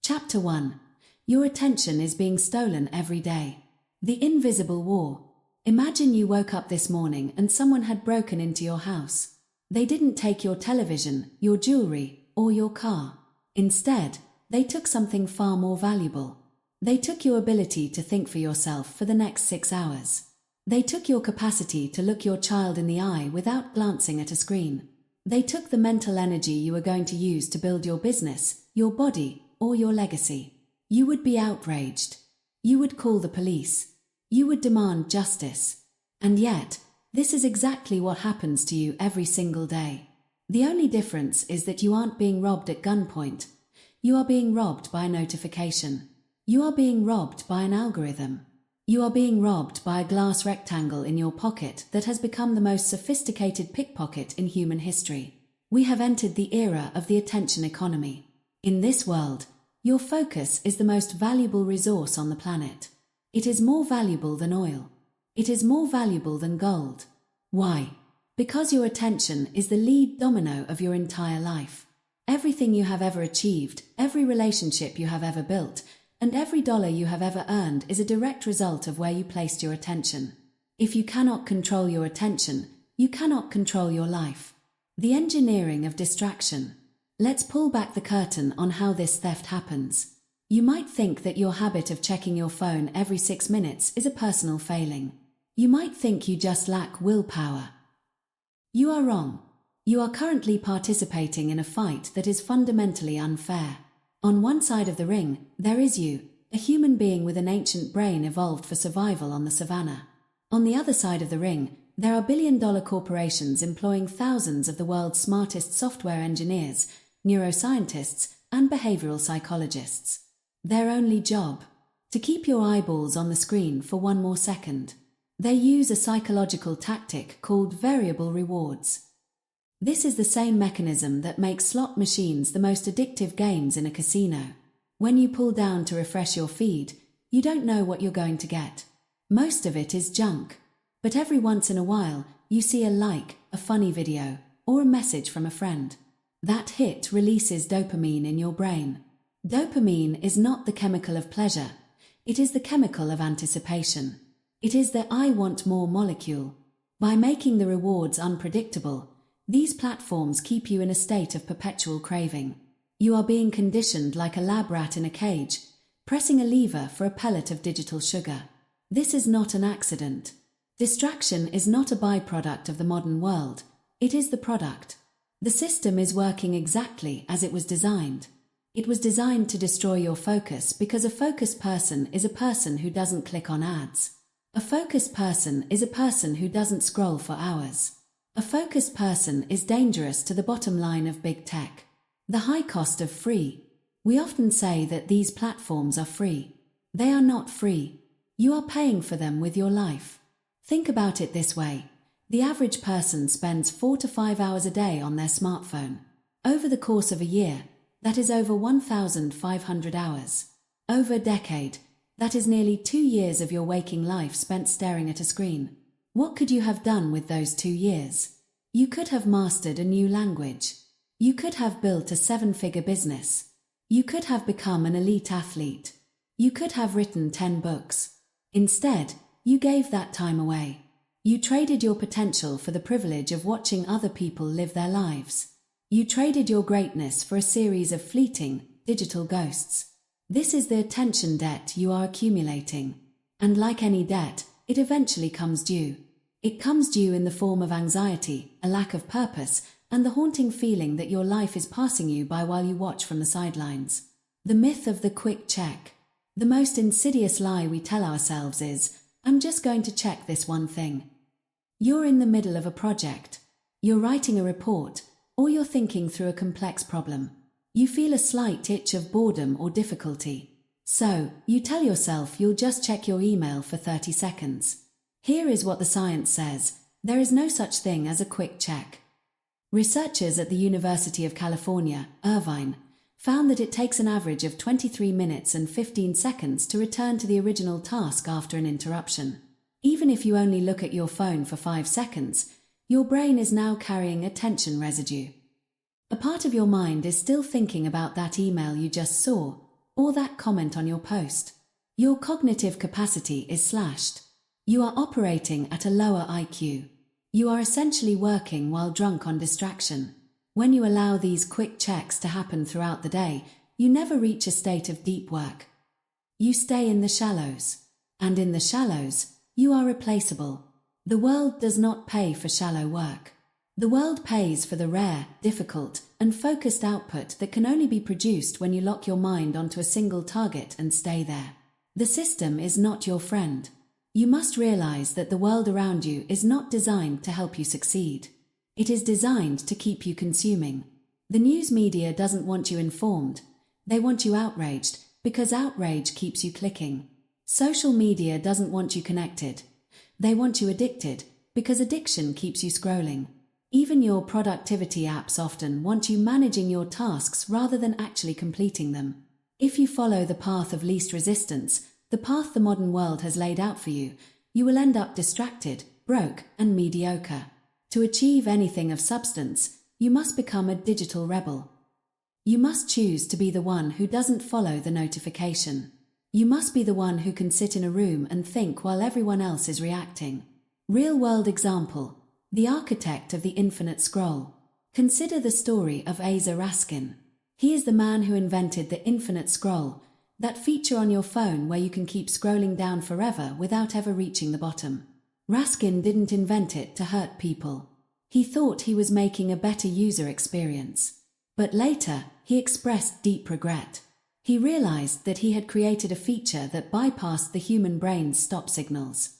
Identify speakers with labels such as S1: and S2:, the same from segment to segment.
S1: Chapter 1. Your attention is being stolen every day. The Invisible War. Imagine you woke up this morning and someone had broken into your house. They didn't take your television, your jewelry, or your car. Instead, they took something far more valuable. They took your ability to think for yourself for the next 6 hours. They took your capacity to look your child in the eye without glancing at a screen. They took the mental energy you were going to use to build your business, your body, or your legacy. You would be outraged. You would call the police. You would demand justice. And yet, this is exactly what happens to you every single day. The only difference is that you aren't being robbed at gunpoint. You are being robbed by a notification. You are being robbed by an algorithm. You are being robbed by a glass rectangle in your pocket that has become the most sophisticated pickpocket in human history. We have entered the era of the attention economy. In this world, your focus is the most valuable resource on the planet. It is more valuable than oil. It is more valuable than gold. Why? Because your attention is the lead domino of your entire life. Everything you have ever achieved, every relationship you have ever built, and every dollar you have ever earned is a direct result of where you placed your attention. If you cannot control your attention, you cannot control your life. The engineering of distraction. Let's pull back the curtain on how this theft happens. You might think that your habit of checking your phone every 6 minutes is a personal failing. You might think you just lack willpower. You are wrong. You are currently participating in a fight that is fundamentally unfair. On one side of the ring, there is you, a human being with an ancient brain evolved for survival on the savannah. On the other side of the ring, there are billion-dollar corporations employing thousands of the world's smartest software engineers, neuroscientists, and behavioral psychologists. Their only job? To keep your eyeballs on the screen for one more second. They use a psychological tactic called variable rewards. This is the same mechanism that makes slot machines the most addictive games in a casino. When you pull down to refresh your feed, you don't know what you're going to get. Most of it is junk. But every once in a while, you see a like, a funny video, or a message from a friend. That hit releases dopamine in your brain. Dopamine is not the chemical of pleasure. It is the chemical of anticipation. It is the I want more molecule. By making the rewards unpredictable, these platforms keep you in a state of perpetual craving. You are being conditioned like a lab rat in a cage, pressing a lever for a pellet of digital sugar. This is not an accident. Distraction is not a byproduct of the modern world. It is the product. The system is working exactly as it was designed. It was designed to destroy your focus because a focused person is a person who doesn't click on ads. A focused person is a person who doesn't scroll for hours. A focused person is dangerous to the bottom line of big tech. The high cost of free. We often say that these platforms are free. They are not free. You are paying for them with your life. Think about it this way. The average person spends 4 to 5 hours a day on their smartphone. Over the course of a year, that is over 1,500 hours. Over a decade, that is nearly 2 years of your waking life spent staring at a screen. What could you have done with those 2 years? You could have mastered a new language. You could have built a 7-figure business. You could have become an elite athlete. You could have written 10 books. Instead, you gave that time away. You traded your potential for the privilege of watching other people live their lives. You traded your greatness for a series of fleeting, digital ghosts. This is the attention debt you are accumulating. And like any debt, it eventually comes due. It comes due in the form of anxiety, a lack of purpose, and the haunting feeling that your life is passing you by while you watch from the sidelines. The myth of the quick check. The most insidious lie we tell ourselves is, I'm just going to check this one thing. You're in the middle of a project. You're writing a report, or you're thinking through a complex problem. You feel a slight itch of boredom or difficulty. So, you tell yourself you'll just check your email for 30 seconds. Here is what the science says. There is no such thing as a quick check. Researchers at the University of California, Irvine, found that it takes an average of 23 minutes and 15 seconds to return to the original task after an interruption. Even if you only look at your phone for 5 seconds, your brain is now carrying attention residue. A part of your mind is still thinking about that email you just saw, or that comment on your post. Your cognitive capacity is slashed. You are operating at a lower IQ. You are essentially working while drunk on distraction. When you allow these quick checks to happen throughout the day, you never reach a state of deep work. You stay in the shallows. And in the shallows, you are replaceable. The world does not pay for shallow work. The world pays for the rare, difficult, and focused output that can only be produced when you lock your mind onto a single target and stay there. The system is not your friend. You must realize that the world around you is not designed to help you succeed. It is designed to keep you consuming. The news media doesn't want you informed. They want you outraged, because outrage keeps you clicking. Social media doesn't want you connected. They want you addicted, because addiction keeps you scrolling. Even your productivity apps often want you managing your tasks rather than actually completing them. If you follow the path of least resistance, the path the modern world has laid out for you, you will end up distracted, broke, and mediocre. To achieve anything of substance, you must become a digital rebel. You must choose to be the one who doesn't follow the notification. You must be the one who can sit in a room and think while everyone else is reacting. Real-world example. The architect of the infinite scroll. Consider the story of Asa Raskin. He is the man who invented the infinite scroll, that feature on your phone where you can keep scrolling down forever without ever reaching the bottom. Raskin didn't invent it to hurt people. He thought he was making a better user experience. But later, he expressed deep regret. He realized that he had created a feature that bypassed the human brain's stop signals.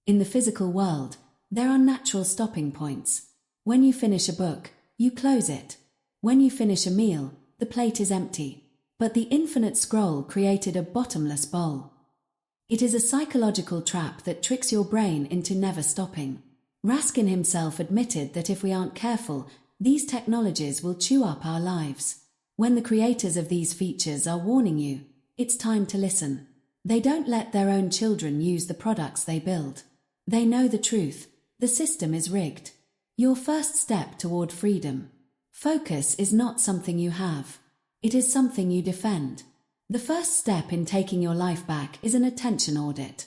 S1: In the physical world, there are natural stopping points. When you finish a book, you close it. When you finish a meal, the plate is empty. But the infinite scroll created a bottomless bowl. It is a psychological trap that tricks your brain into never stopping. Raskin himself admitted that if we aren't careful, these technologies will chew up our lives. When the creators of these features are warning you, it's time to listen. They don't let their own children use the products they build. They know the truth. The system is rigged. Your first step toward freedom. Focus is not something you have. It is something you defend. The first step in taking your life back is an attention audit.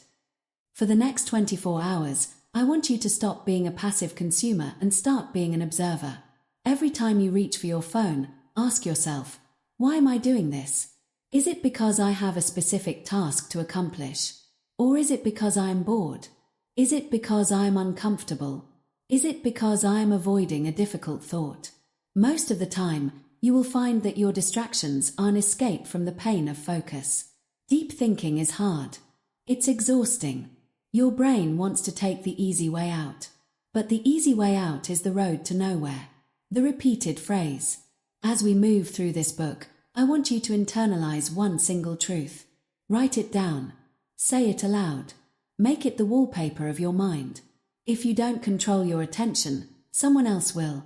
S1: For the next 24 hours, I want you to stop being a passive consumer and start being an observer. Every time you reach for your phone, ask yourself, why am I doing this? Is it because I have a specific task to accomplish? Or is it because I am bored? Is it because I am uncomfortable? Is it because I am avoiding a difficult thought? Most of the time, you will find that your distractions are an escape from the pain of focus. Deep thinking is hard. It's exhausting. Your brain wants to take the easy way out. But the easy way out is the road to nowhere. The repeated phrase. As we move through this book, I want you to internalize one single truth. Write it down. Say it aloud. Make it the wallpaper of your mind. If you don't control your attention, someone else will.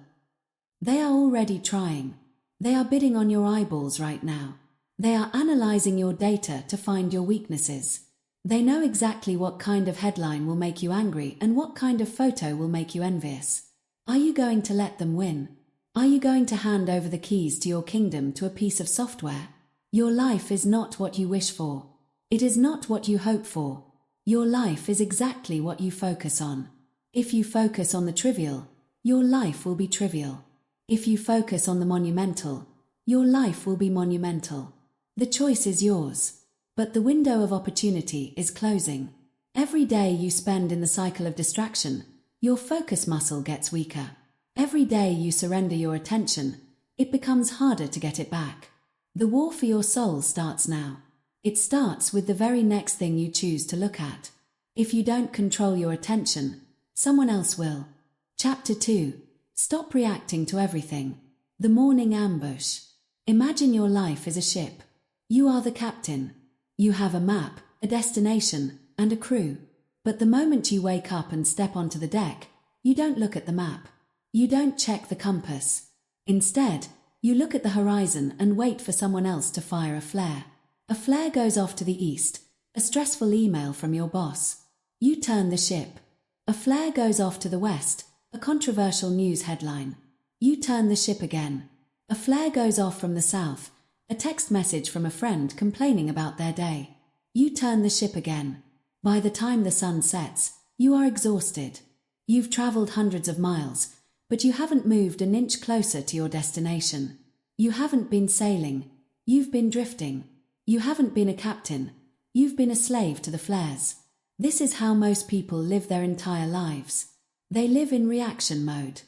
S1: They are already trying. They are bidding on your eyeballs right now. They are analyzing your data to find your weaknesses. They know exactly what kind of headline will make you angry and what kind of photo will make you envious. Are you going to let them win? Are you going to hand over the keys to your kingdom to a piece of software? Your life is not what you wish for. It is not what you hope for. Your life is exactly what you focus on. If you focus on the trivial, your life will be trivial. If you focus on the monumental, your life will be monumental. The choice is yours. But the window of opportunity is closing. Every day you spend in the cycle of distraction, your focus muscle gets weaker. Every day you surrender your attention, it becomes harder to get it back. The war for your soul starts now. It starts with the very next thing you choose to look at. If you don't control your attention, someone else will. Chapter 2. Stop reacting to everything. The morning ambush. Imagine your life is a ship. You are the captain. You have a map, a destination, and a crew. But the moment you wake up and step onto the deck, you don't look at the map. You don't check the compass. Instead, you look at the horizon and wait for someone else to fire a flare. A flare goes off to the east, a stressful email from your boss. You turn the ship. A flare goes off to the west, a controversial news headline. You turn the ship again. A flare goes off from the south, A text message from a friend complaining about their day. You turn the ship again. By the time the sun sets, you are exhausted. You've traveled hundreds of miles, but you haven't moved an inch closer to your destination. You haven't been sailing. You've been drifting. You haven't been a captain. You've been a slave to the flares. This is how most people live their entire lives. They live in reaction mode.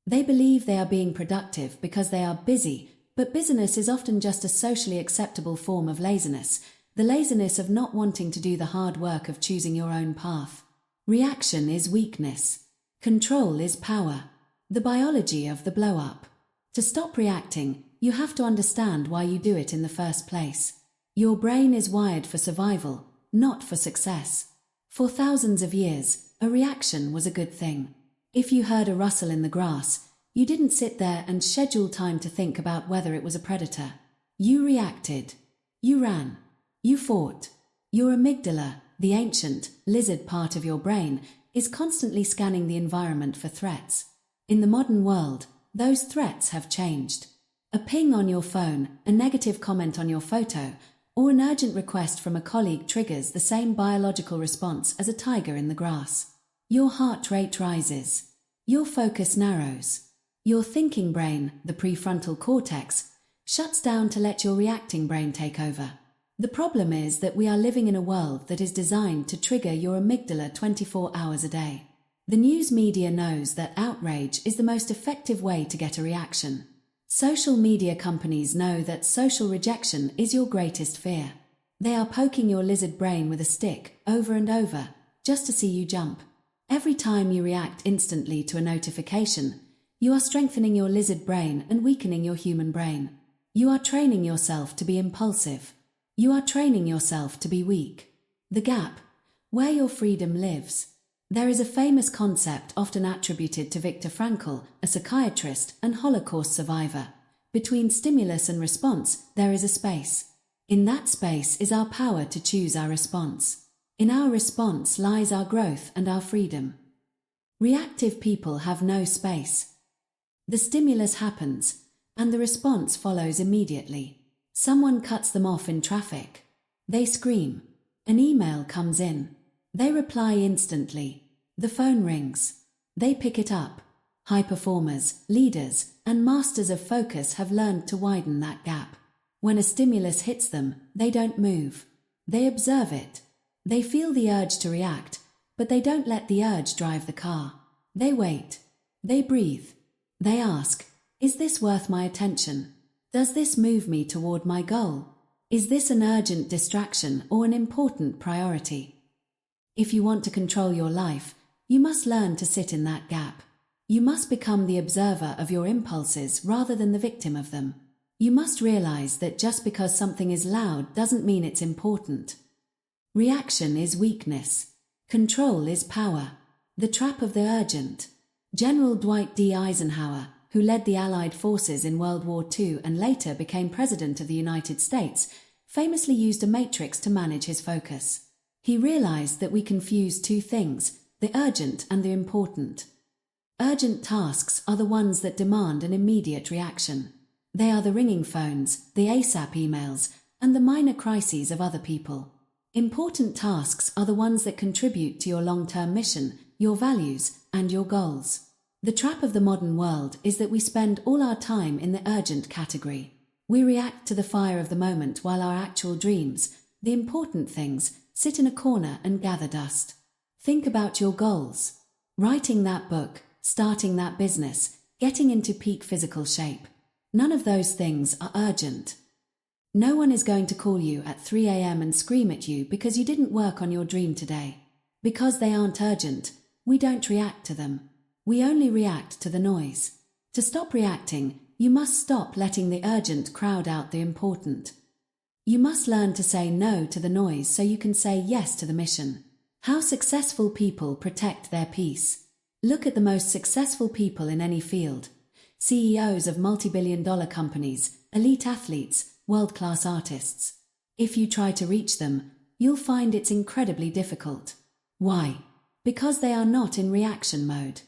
S1: They believe they are being productive because they are busy, but busyness is often just a socially acceptable form of laziness, the laziness of not wanting to do the hard work of choosing your own path. Reaction is weakness. Control is power. The biology of the blow-up. To stop reacting, you have to understand why you do it in the first place. Your brain is wired for survival, not for success. For thousands of years, a reaction was a good thing. If you heard a rustle in the grass, you didn't sit there and schedule time to think about whether it was a predator. You reacted. You ran. You fought. Your amygdala, the ancient, lizard part of your brain, is constantly scanning the environment for threats. In the modern world, those threats have changed. A ping on your phone, a negative comment on your photo, or an urgent request from a colleague triggers the same biological response as a tiger in the grass. Your heart rate rises. Your focus narrows. Your thinking brain, the prefrontal cortex, shuts down to let your reacting brain take over. The problem is that we are living in a world that is designed to trigger your amygdala 24 hours a day. The news media knows that outrage is the most effective way to get a reaction. Social media companies know that social rejection is your greatest fear. They are poking your lizard brain with a stick over and over, just to see you jump. Every time you react instantly to a notification, you are strengthening your lizard brain and weakening your human brain. You are training yourself to be impulsive. You are training yourself to be weak. The gap, where your freedom lives. There is a famous concept often attributed to Viktor Frankl, a psychiatrist and Holocaust survivor. Between stimulus and response, there is a space. In that space is our power to choose our response. In our response lies our growth and our freedom. Reactive people have no space. The stimulus happens, and the response follows immediately. Someone cuts them off in traffic. They scream. An email comes in. They reply instantly. The phone rings. They pick it up. High performers, leaders, and masters of focus have learned to widen that gap. When a stimulus hits them, they don't move. They observe it. They feel the urge to react, but they don't let the urge drive the car. They wait. They breathe. They ask, is this worth my attention? Does this move me toward my goal? Is this an urgent distraction or an important priority? If you want to control your life, you must learn to sit in that gap. You must become the observer of your impulses rather than the victim of them. You must realize that just because something is loud doesn't mean it's important. Reaction is weakness. Control is power. The trap of the urgent. General Dwight D. Eisenhower, who led the Allied forces in World War II and later became President of the United States, famously used a matrix to manage his focus. He realized that we confuse two things, the urgent and the important. Urgent tasks are the ones that demand an immediate reaction. They are the ringing phones, the ASAP emails, and the minor crises of other people. Important tasks are the ones that contribute to your long-term mission, your values, and your goals. The trap of the modern world is that we spend all our time in the urgent category. We react to the fire of the moment while our actual dreams, the important things, sit in a corner and gather dust. Think about your goals. Writing that book, starting that business, getting into peak physical shape. None of those things are urgent. No one is going to call you at 3 a.m. and scream at you because you didn't work on your dream today. Because they aren't urgent, we don't react to them. We only react to the noise. To stop reacting, you must stop letting the urgent crowd out the important. You must learn to say no to the noise so you can say yes to the mission. How successful people protect their peace. Look at the most successful people in any field. CEOs of multi-billion-dollar companies, elite athletes, world-class artists. If you try to reach them, you'll find it's incredibly difficult. Why? Because they are not in reaction mode.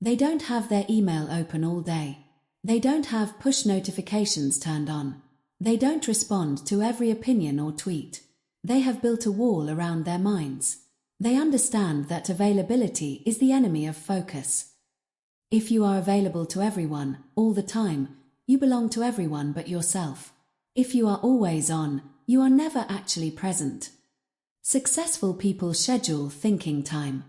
S1: They don't have their email open all day. They don't have push notifications turned on. They don't respond to every opinion or tweet. They have built a wall around their minds. They understand that availability is the enemy of focus. If you are available to everyone, all the time, you belong to everyone but yourself. If you are always on, you are never actually present. Successful people schedule thinking time.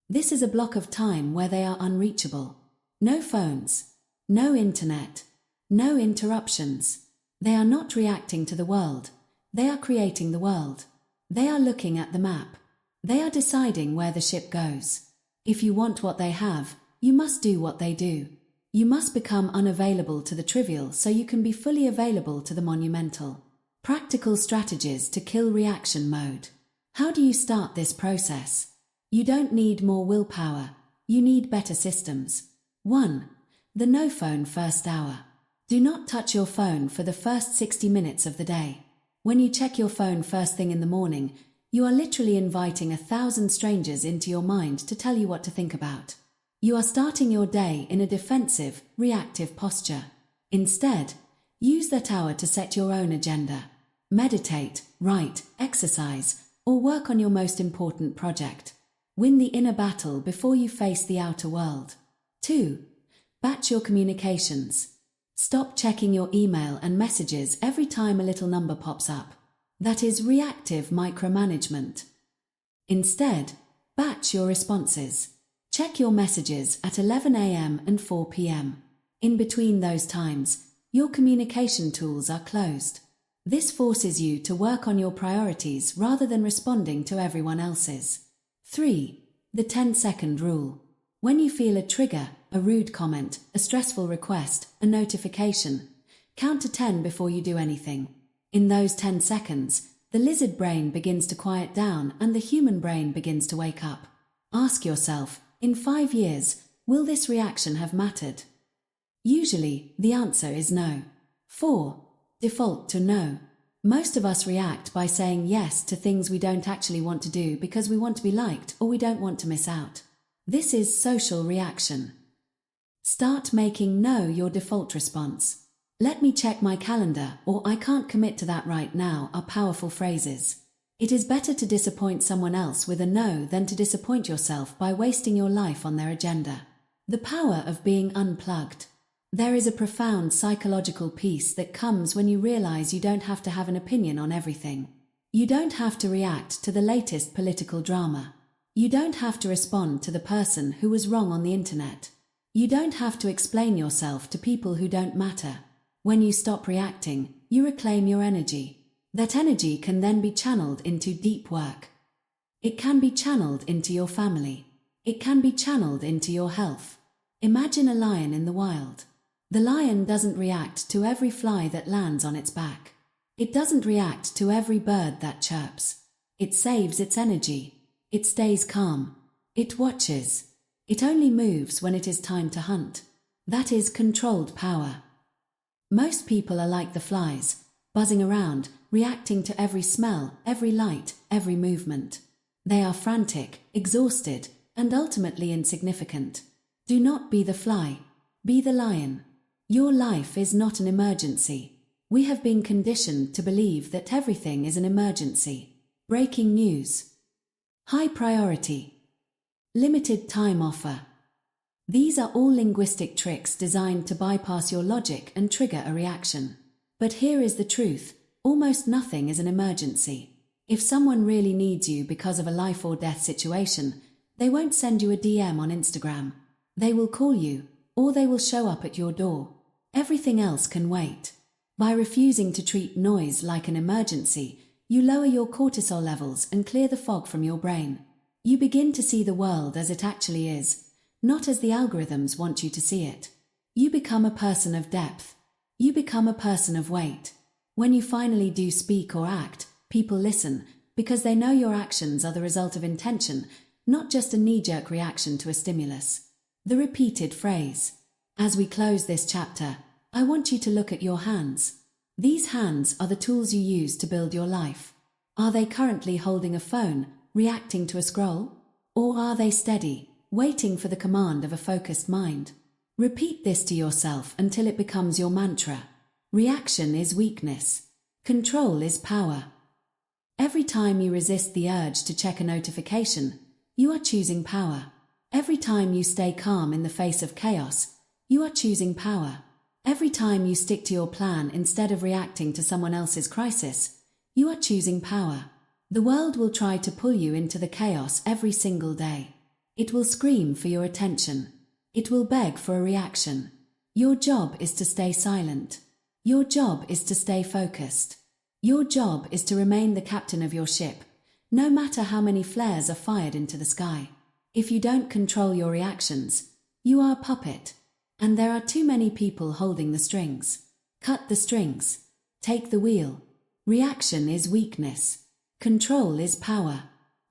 S1: This is a block of time where they are unreachable. No phones, no internet, no interruptions. They are not reacting to the world. They are creating the world. They are looking at the map. They are deciding where the ship goes. If you want what they have, you must do what they do. You must become unavailable to the trivial so you can be fully available to the monumental. Practical strategies to kill reaction mode. How do you start this process? You don't need more willpower. You need better systems. 1. The no phone first hour. Do not touch your phone for the first 60 minutes of the day. When you check your phone first thing in the morning, you are literally inviting 1,000 strangers into your mind to tell you what to think about. You are starting your day in a defensive, reactive posture. Instead, use that hour to set your own agenda. Meditate, write, exercise, or work on your most important project. Win the inner battle before you face the outer world. 2. Batch your communications. Stop checking your email and messages every time a little number pops up. That is reactive micromanagement. Instead, batch your responses. Check your messages at 11 a.m. and 4 p.m. In between those times, your communication tools are closed. This forces you to work on your priorities rather than responding to everyone else's. 3. The 10-second rule. When you feel a trigger, a rude comment, a stressful request, a notification, count to 10 before you do anything. In those 10 seconds, the lizard brain begins to quiet down and the human brain begins to wake up. Ask yourself, in 5 years, will this reaction have mattered? Usually, the answer is no. 4. Default to no. Most of us react by saying yes to things we don't actually want to do because we want to be liked or we don't want to miss out. This is social reaction. Start making no your default response. Let me check my calendar or I can't commit to that right now are powerful phrases. It is better to disappoint someone else with a no than to disappoint yourself by wasting your life on their agenda. The power of being unplugged. There is a profound psychological peace that comes when you realize you don't have to have an opinion on everything. You don't have to react to the latest political drama. You don't have to respond to the person who was wrong on the internet. You don't have to explain yourself to people who don't matter. When you stop reacting, you reclaim your energy. That energy can then be channeled into deep work. It can be channeled into your family. It can be channeled into your health. Imagine a lion in the wild. The lion doesn't react to every fly that lands on its back. It doesn't react to every bird that chirps. It saves its energy. It stays calm. It watches. It only moves when it is time to hunt. That is controlled power. Most people are like the flies, buzzing around, reacting to every smell, every light, every movement. They are frantic, exhausted, and ultimately insignificant. Do not be the fly. Be the lion. Your life is not an emergency. We have been conditioned to believe that everything is an emergency. Breaking news. High priority. Limited time offer. These are all linguistic tricks designed to bypass your logic and trigger a reaction. But here is the truth, almost nothing is an emergency. If someone really needs you because of a life or death situation, they won't send you a DM on Instagram. They will call you, or they will show up at your door. Everything else can wait. By refusing to treat noise like an emergency, you lower your cortisol levels and clear the fog from your brain. You begin to see the world as it actually is, not as the algorithms want you to see it. You become a person of depth. You become a person of weight. When you finally do speak or act, people listen, because they know your actions are the result of intention, not just a knee-jerk reaction to a stimulus. The repeated phrase. As we close this chapter, I want you to look at your hands. These hands are the tools you use to build your life. Are they currently holding a phone, reacting to a scroll? Or are they steady, waiting for the command of a focused mind? Repeat this to yourself until it becomes your mantra. Reaction is weakness. Control is power. Every time you resist the urge to check a notification, you are choosing power. Every time you stay calm in the face of chaos, you are choosing power. Every time you stick to your plan instead of reacting to someone else's crisis, you are choosing power. The world will try to pull you into the chaos every single day. It will scream for your attention. It will beg for a reaction. Your job is to stay silent. Your job is to stay focused. Your job is to remain the captain of your ship, no matter how many flares are fired into the sky. If you don't control your reactions, you are a puppet. And there are too many people holding the strings. Cut the strings. Take the wheel. Reaction is weakness. Control is power.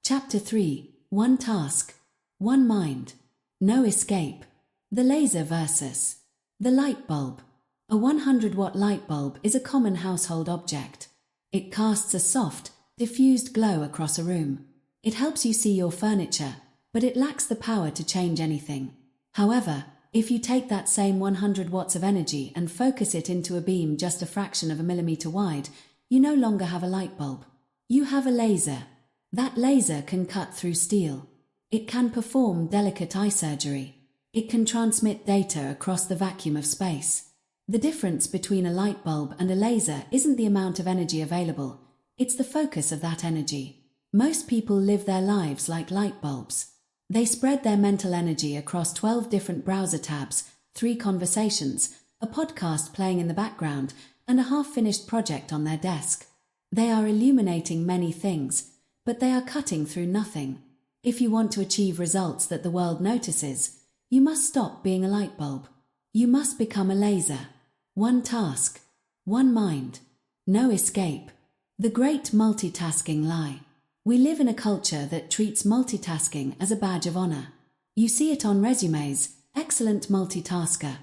S1: Chapter 3. One task. One mind. No escape. The laser versus the light bulb. A 100-watt light bulb is a common household object. It casts a soft, diffused glow across a room. It helps you see your furniture, but it lacks the power to change anything. However, if you take that same 100 watts of energy and focus it into a beam just a fraction of a millimeter wide, you no longer have a light bulb. You have a laser. That laser can cut through steel. It can perform delicate eye surgery. It can transmit data across the vacuum of space. The difference between a light bulb and a laser isn't the amount of energy available, it's the focus of that energy. Most people live their lives like light bulbs. They spread their mental energy across 12 different browser tabs, 3 conversations, a podcast playing in the background, and a half-finished project on their desk. They are illuminating many things, but they are cutting through nothing. If you want to achieve results that the world notices, you must stop being a light bulb. You must become a laser. One task. One mind. No escape. The great multitasking lie. We live in a culture that treats multitasking as a badge of honor. You see it on resumes, excellent multitasker.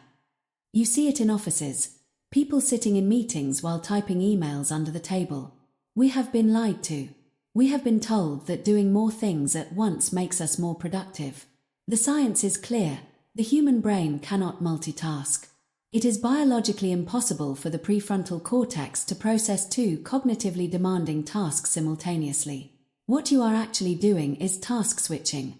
S1: You see it in offices, people sitting in meetings while typing emails under the table. We have been lied to. We have been told that doing more things at once makes us more productive. The science is clear. The human brain cannot multitask. It is biologically impossible for the prefrontal cortex to process 2 cognitively demanding tasks simultaneously. What you are actually doing is task switching.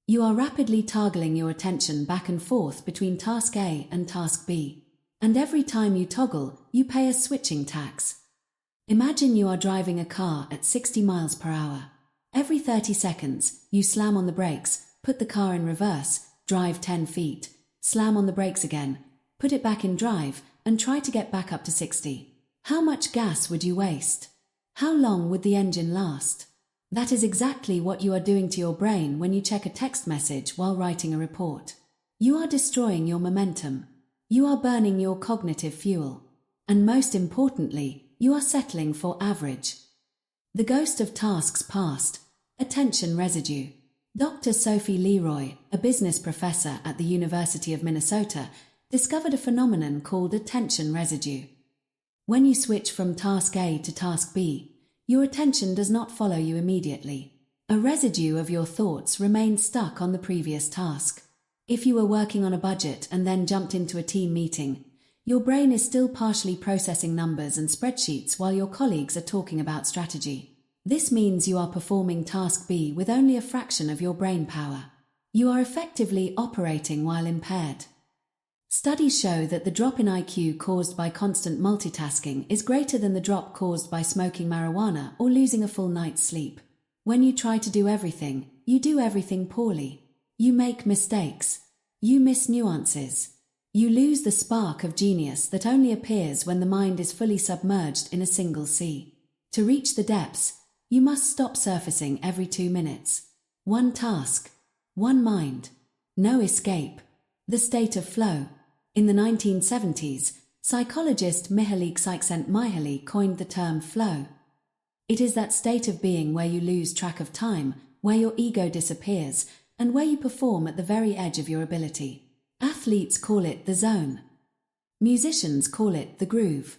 S1: You are rapidly toggling your attention back and forth between task A and task B. And every time you toggle, you pay a switching tax. Imagine you are driving a car at 60 miles per hour. Every 30 seconds, you slam on the brakes, put the car in reverse, drive 10 feet, slam on the brakes again, put it back in drive, and try to get back up to 60. How much gas would you waste? How long would the engine last? That is exactly what you are doing to your brain when you check a text message while writing a report. You are destroying your momentum. You are burning your cognitive fuel. And most importantly, you are settling for average. The ghost of tasks past. Attention residue. Dr. Sophie Leroy, a business professor at the University of Minnesota, discovered a phenomenon called attention residue. When you switch from task A to task B, your attention does not follow you immediately. A residue of your thoughts remains stuck on the previous task. If you were working on a budget and then jumped into a team meeting, your brain is still partially processing numbers and spreadsheets while your colleagues are talking about strategy. This means you are performing task B with only a fraction of your brain power. You are effectively operating while impaired. Studies show that the drop in IQ caused by constant multitasking is greater than the drop caused by smoking marijuana or losing a full night's sleep. When you try to do everything, you do everything poorly. You make mistakes. You miss nuances. You lose the spark of genius that only appears when the mind is fully submerged in a single sea. To reach the depths, you must stop surfacing every 2 minutes. One task. One mind. No escape. The state of flow. In the 1970s, psychologist Mihaly Csikszentmihalyi coined the term flow. It is that state of being where you lose track of time, where your ego disappears, and where you perform at the very edge of your ability. Athletes call it the zone. Musicians call it the groove.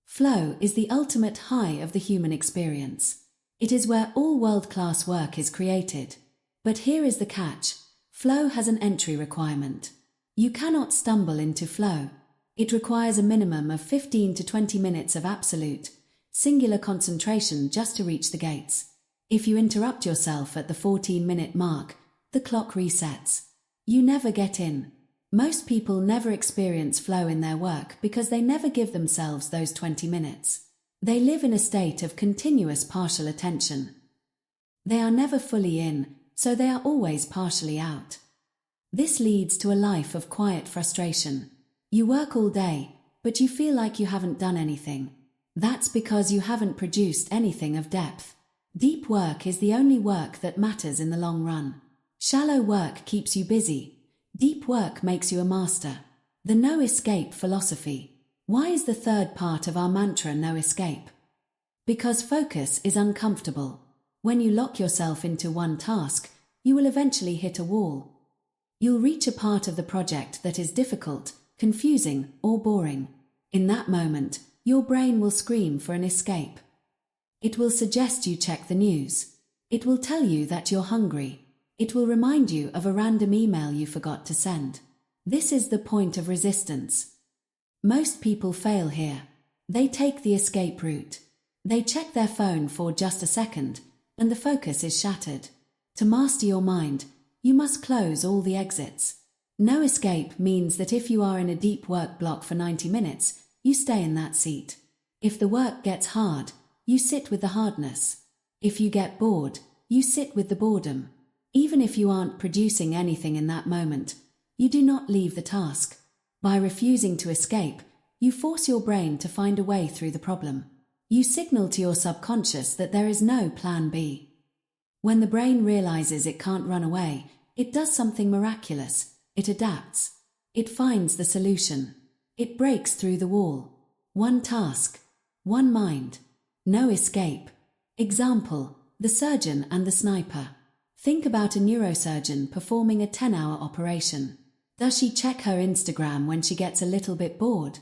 S1: Flow is the ultimate high of the human experience. It is where all world-class work is created. But here is the catch. Flow has an entry requirement. You cannot stumble into flow. It requires a minimum of 15 to 20 minutes of absolute, singular concentration just to reach the gates. If you interrupt yourself at the 14-minute mark, the clock resets. You never get in. Most people never experience flow in their work because they never give themselves those 20 minutes. They live in a state of continuous partial attention. They are never fully in, so they are always partially out. This leads to a life of quiet frustration. You work all day, but you feel like you haven't done anything. That's because you haven't produced anything of depth. Deep work is the only work that matters in the long run. Shallow work keeps you busy. Deep work makes you a master. The no escape philosophy. Why is the third part of our mantra no escape? Because focus is uncomfortable. When you lock yourself into one task, you will eventually hit a wall. You'll reach a part of the project that is difficult, confusing, or boring. In that moment, your brain will scream for an escape. It will suggest you check the news. It will tell you that you're hungry. It will remind you of a random email you forgot to send. This is the point of resistance. Most people fail here. They take the escape route. They check their phone for just a second, and the focus is shattered. To master your mind, you must close all the exits. No escape means that if you are in a deep work block for 90 minutes, you stay in that seat. If the work gets hard, you sit with the hardness. If you get bored, you sit with the boredom. Even if you aren't producing anything in that moment, you do not leave the task. By refusing to escape, you force your brain to find a way through the problem. You signal to your subconscious that there is no plan B. When the brain realizes it can't run away, it does something miraculous. It adapts. It finds the solution. It breaks through the wall. One task. One mind. No escape. Example, the surgeon and the sniper. Think about a neurosurgeon performing a 10-hour operation. Does she check her Instagram when she gets a little bit bored?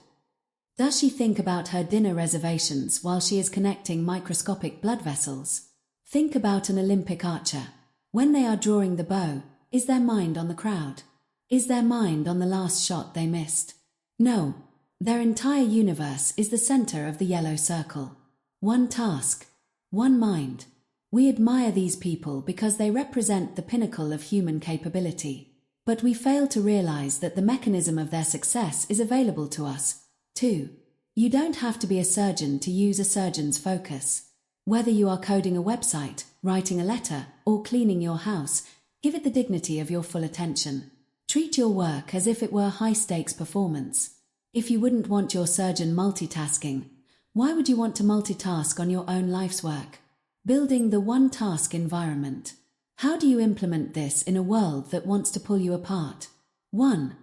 S1: Does she think about her dinner reservations while she is connecting microscopic blood vessels? Think about an Olympic archer. When they are drawing the bow, is their mind on the crowd? Is their mind on the last shot they missed? No. Their entire universe is the center of the yellow circle. One task. One mind. We admire these people because they represent the pinnacle of human capability. But we fail to realize that the mechanism of their success is available to us, too. You don't have to be a surgeon to use a surgeon's focus. Whether you are coding a website, writing a letter, or cleaning your house, give it the dignity of your full attention. Treat your work as if it were a high-stakes performance. If you wouldn't want your surgeon multitasking, why would you want to multitask on your own life's work? Building the one-task environment. How do you implement this in a world that wants to pull you apart? 1.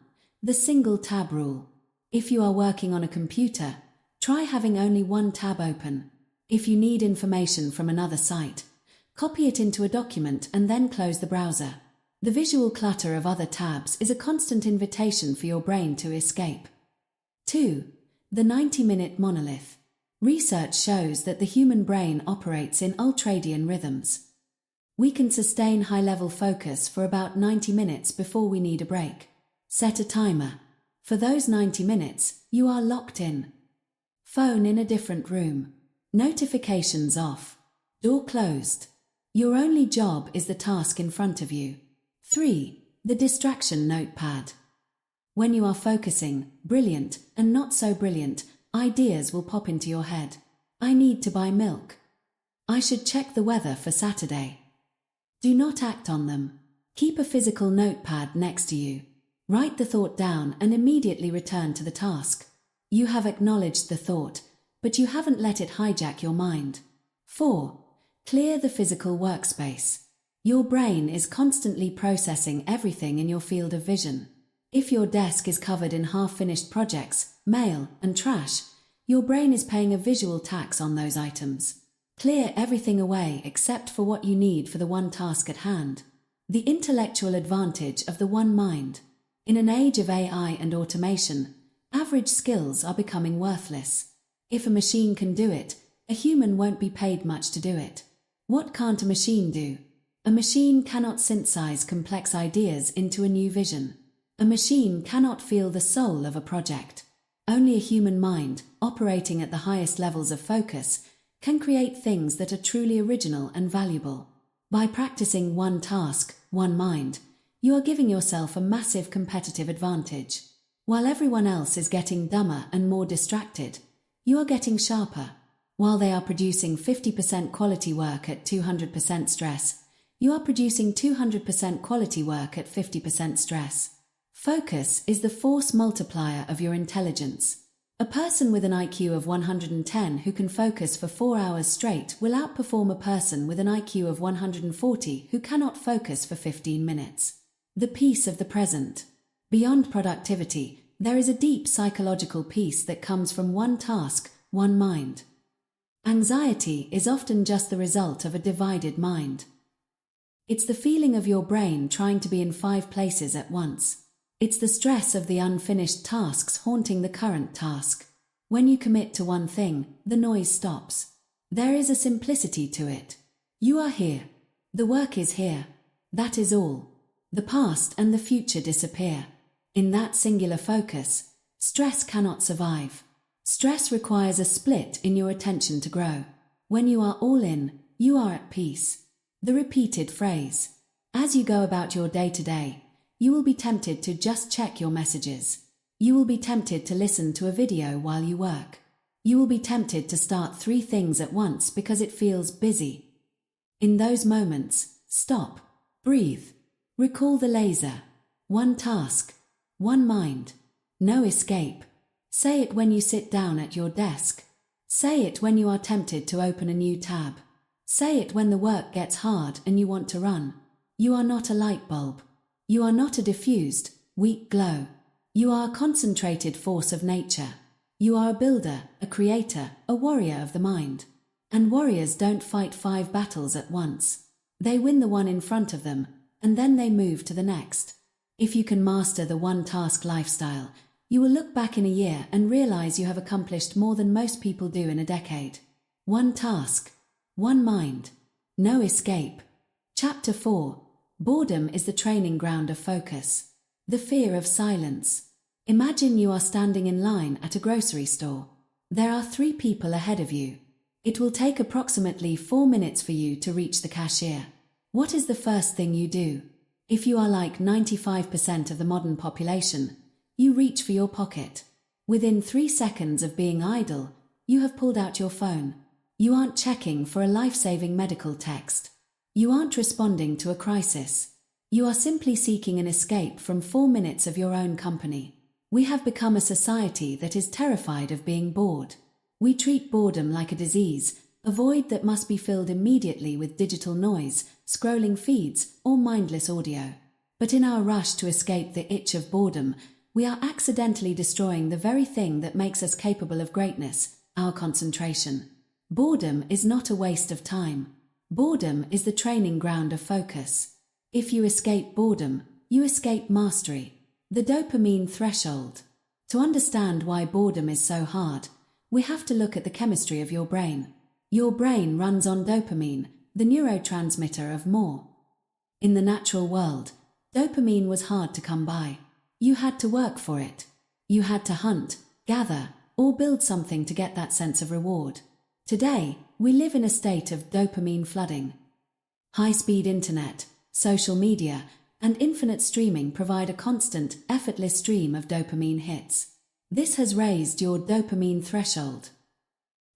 S1: The single tab rule. If you are working on a computer, try having only one tab open. If you need information from another site, copy it into a document and then close the browser. The visual clutter of other tabs is a constant invitation for your brain to escape. 2. The 90-minute monolith. Research shows that the human brain operates in ultradian rhythms. We can sustain high-level focus for about 90 minutes before we need a break. Set a timer. For those 90 minutes, you are locked in. Phone in a different room. Notifications off. Door closed. Your only job is the task in front of you. 3. The distraction notepad. When you are focusing, brilliant and not so brilliant, ideas will pop into your head. I need to buy milk. I should check the weather for Saturday. Do not act on them. Keep a physical notepad next to you. Write the thought down and immediately return to the task. You have acknowledged the thought, but you haven't let it hijack your mind. 4. Clear the physical workspace. Your brain is constantly processing everything in your field of vision. If your desk is covered in half-finished projects, mail, and trash, your brain is paying a visual tax on those items. Clear everything away except for what you need for the one task at hand. The intellectual advantage of the one mind. In an age of AI and automation, average skills are becoming worthless. If a machine can do it, a human won't be paid much to do it. What can't a machine do? A machine cannot synthesize complex ideas into a new vision. A machine cannot feel the soul of a project. Only a human mind, operating at the highest levels of focus, can create things that are truly original and valuable. By practicing one task, one mind, you are giving yourself a massive competitive advantage. While everyone else is getting dumber and more distracted, you are getting sharper. While they are producing 50% quality work at 200% stress, you are producing 200% quality work at 50% stress. Focus is the force multiplier of your intelligence. A person with an IQ of 110 who can focus for 4 hours straight will outperform a person with an IQ of 140 who cannot focus for 15 minutes. The peace of the present. Beyond productivity, there is a deep psychological peace that comes from one task, one mind. Anxiety is often just the result of a divided mind. It's the feeling of your brain trying to be in 5 places at once. It's the stress of the unfinished tasks haunting the current task. When you commit to one thing, the noise stops. There is a simplicity to it. You are here. The work is here. That is all. The past and the future disappear. In that singular focus, stress cannot survive. Stress requires a split in your attention to grow. When you are all in, you are at peace. The repeated phrase. As you go about your day-to-day, you will be tempted to just check your messages. You will be tempted to listen to a video while you work. You will be tempted to start 3 things at once because it feels busy. In those moments, stop, breathe, recall the laser. One task, one mind, no escape. Say it when you sit down at your desk. Say it when you are tempted to open a new tab. Say it when the work gets hard and you want to run. You are not a light bulb. You are not a diffused, weak glow. You are a concentrated force of nature. You are a builder, a creator, a warrior of the mind. And warriors don't fight 5 battles at once. They win the one in front of them, and then they move to the next. If you can master the one-task lifestyle, you will look back in a year and realize you have accomplished more than most people do in a decade. One task, one mind, no escape. Chapter 4. Boredom is the training ground of focus. The fear of silence. Imagine you are standing in line at a grocery store. There are 3 people ahead of you. It will take approximately 4 minutes for you to reach the cashier. What is the first thing you do? If you are like 95% of the modern population, you reach for your pocket. Within 3 seconds of being idle, you have pulled out your phone. You aren't checking for a life-saving medical text. You aren't responding to a crisis. You are simply seeking an escape from 4 minutes of your own company. We have become a society that is terrified of being bored. We treat boredom like a disease, a void that must be filled immediately with digital noise, scrolling feeds, or mindless audio. But in our rush to escape the itch of boredom, we are accidentally destroying the very thing that makes us capable of greatness, our concentration. Boredom is not a waste of time. Boredom is the training ground of focus. If you escape boredom, you escape mastery. The dopamine threshold. To understand why boredom is so hard, we have to look at the chemistry of your brain. Your brain runs on dopamine, the neurotransmitter of more. In the natural world, dopamine was hard to come by. You had to work for it. You had to hunt, gather, or build something to get that sense of reward. Today, we live in a state of dopamine flooding. High-speed internet, social media, and infinite streaming provide a constant, effortless stream of dopamine hits. This has raised your dopamine threshold.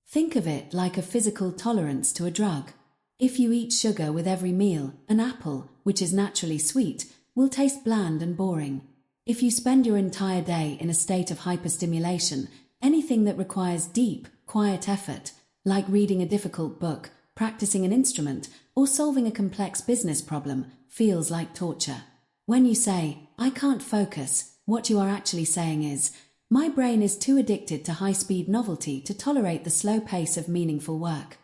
S1: Think of it like a physical tolerance to a drug. If you eat sugar with every meal, an apple, which is naturally sweet, will taste bland and boring. If you spend your entire day in a state of hyperstimulation, anything that requires deep, quiet effort, like reading a difficult book, practicing an instrument, or solving a complex business problem, feels like torture. When you say, "I can't focus," what you are actually saying is, "My brain is too addicted to high-speed novelty to tolerate the slow pace of meaningful work."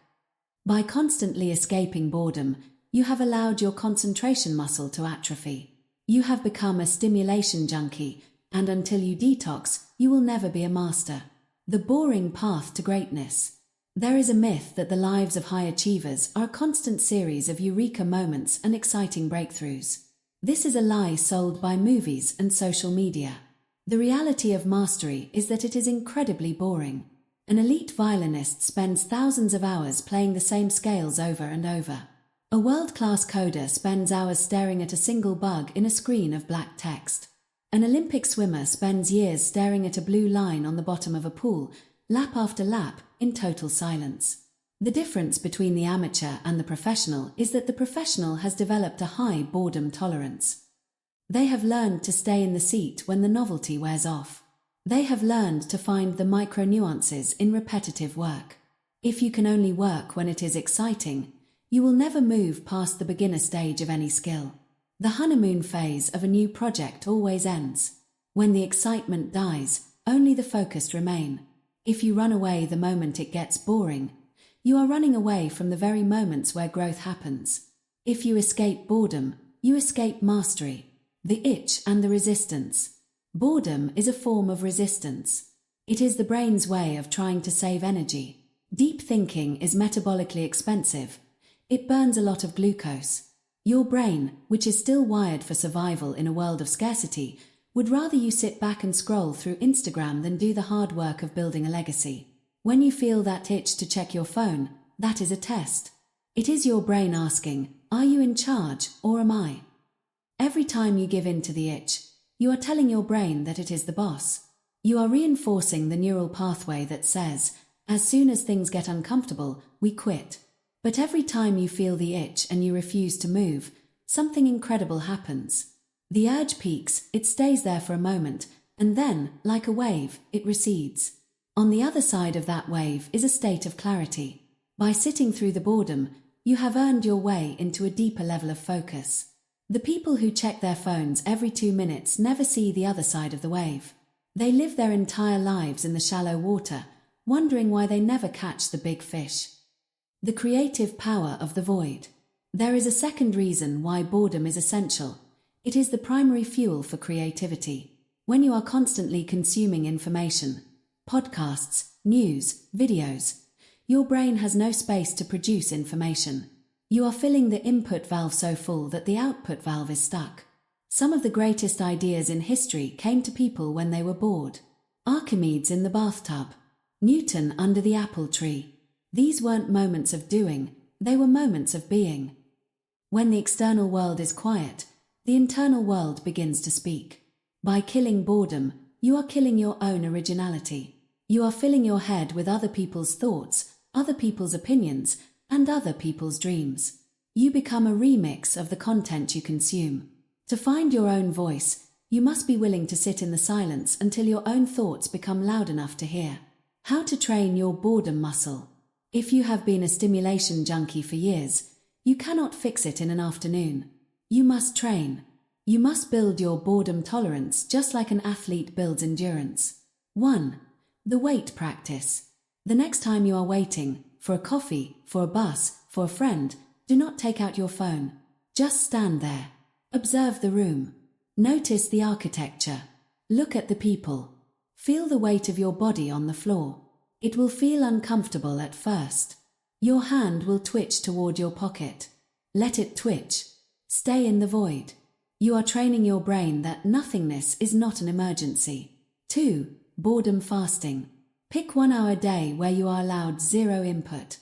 S1: By constantly escaping boredom, you have allowed your concentration muscle to atrophy. You have become a stimulation junkie, and until you detox, you will never be a master. The boring path to greatness. There is a myth that the lives of high achievers are a constant series of eureka moments and exciting breakthroughs. This is a lie sold by movies and social media. The reality of mastery is that it is incredibly boring. An elite violinist spends thousands of hours playing the same scales over and over. A world-class coder spends hours staring at a single bug in a screen of black text. An Olympic swimmer spends years staring at a blue line on the bottom of a pool, lap after lap, in total silence. The difference between the amateur and the professional is that the professional has developed a high boredom tolerance. They have learned to stay in the seat when the novelty wears off. They have learned to find the micro-nuances in repetitive work. If you can only work when it is exciting, you will never move past the beginner stage of any skill. The honeymoon phase of a new project always ends. When the excitement dies, only the focused remain. If you run away the moment it gets boring, you are running away from the very moments where growth happens. If you escape boredom, you escape mastery. The itch and the resistance. Boredom is a form of resistance. It is the brain's way of trying to save energy. Deep thinking is metabolically expensive. It burns a lot of glucose. Your brain, which is still wired for survival in a world of scarcity, would rather you sit back and scroll through Instagram than do the hard work of building a legacy. When you feel that itch to check your phone, that is a test. It is your brain asking, are you in charge or am I? Every time you give in to the itch, you are telling your brain that it is the boss. You are reinforcing the neural pathway that says, as soon as things get uncomfortable, we quit. But every time you feel the itch and you refuse to move, something incredible happens. The urge peaks, it stays there for a moment, and then, like a wave, it recedes. On the other side of that wave is a state of clarity. By sitting through the boredom, you have earned your way into a deeper level of focus. The people who check their phones every 2 minutes never see the other side of the wave. They live their entire lives in the shallow water, wondering why they never catch the big fish. The creative power of the void. There is a second reason why boredom is essential. It is the primary fuel for creativity. When you are constantly consuming information, podcasts, news, videos, your brain has no space to produce information. You are filling the input valve so full that the output valve is stuck. Some of the greatest ideas in history came to people when they were bored. Archimedes in the bathtub. Newton under the apple tree. These weren't moments of doing, they were moments of being. When the external world is quiet, the internal world begins to speak. By killing boredom, you are killing your own originality. You are filling your head with other people's thoughts, other people's opinions, and other people's dreams. You become a remix of the content you consume. To find your own voice, you must be willing to sit in the silence until your own thoughts become loud enough to hear. How to train your boredom muscle. If you have been a stimulation junkie for years, you cannot fix it in an afternoon. You must train. You must build your boredom tolerance just like an athlete builds endurance. 1. The wait practice. The next time you are waiting, for a coffee, for a bus, for a friend, do not take out your phone. Just stand there. Observe the room. Notice the architecture. Look at the people. Feel the weight of your body on the floor. It will feel uncomfortable at first. Your hand will twitch toward your pocket. Let it twitch. Stay in the void. You are training your brain that nothingness is not an emergency. 2. Boredom fasting. Pick 1 hour a day where you are allowed 0 input.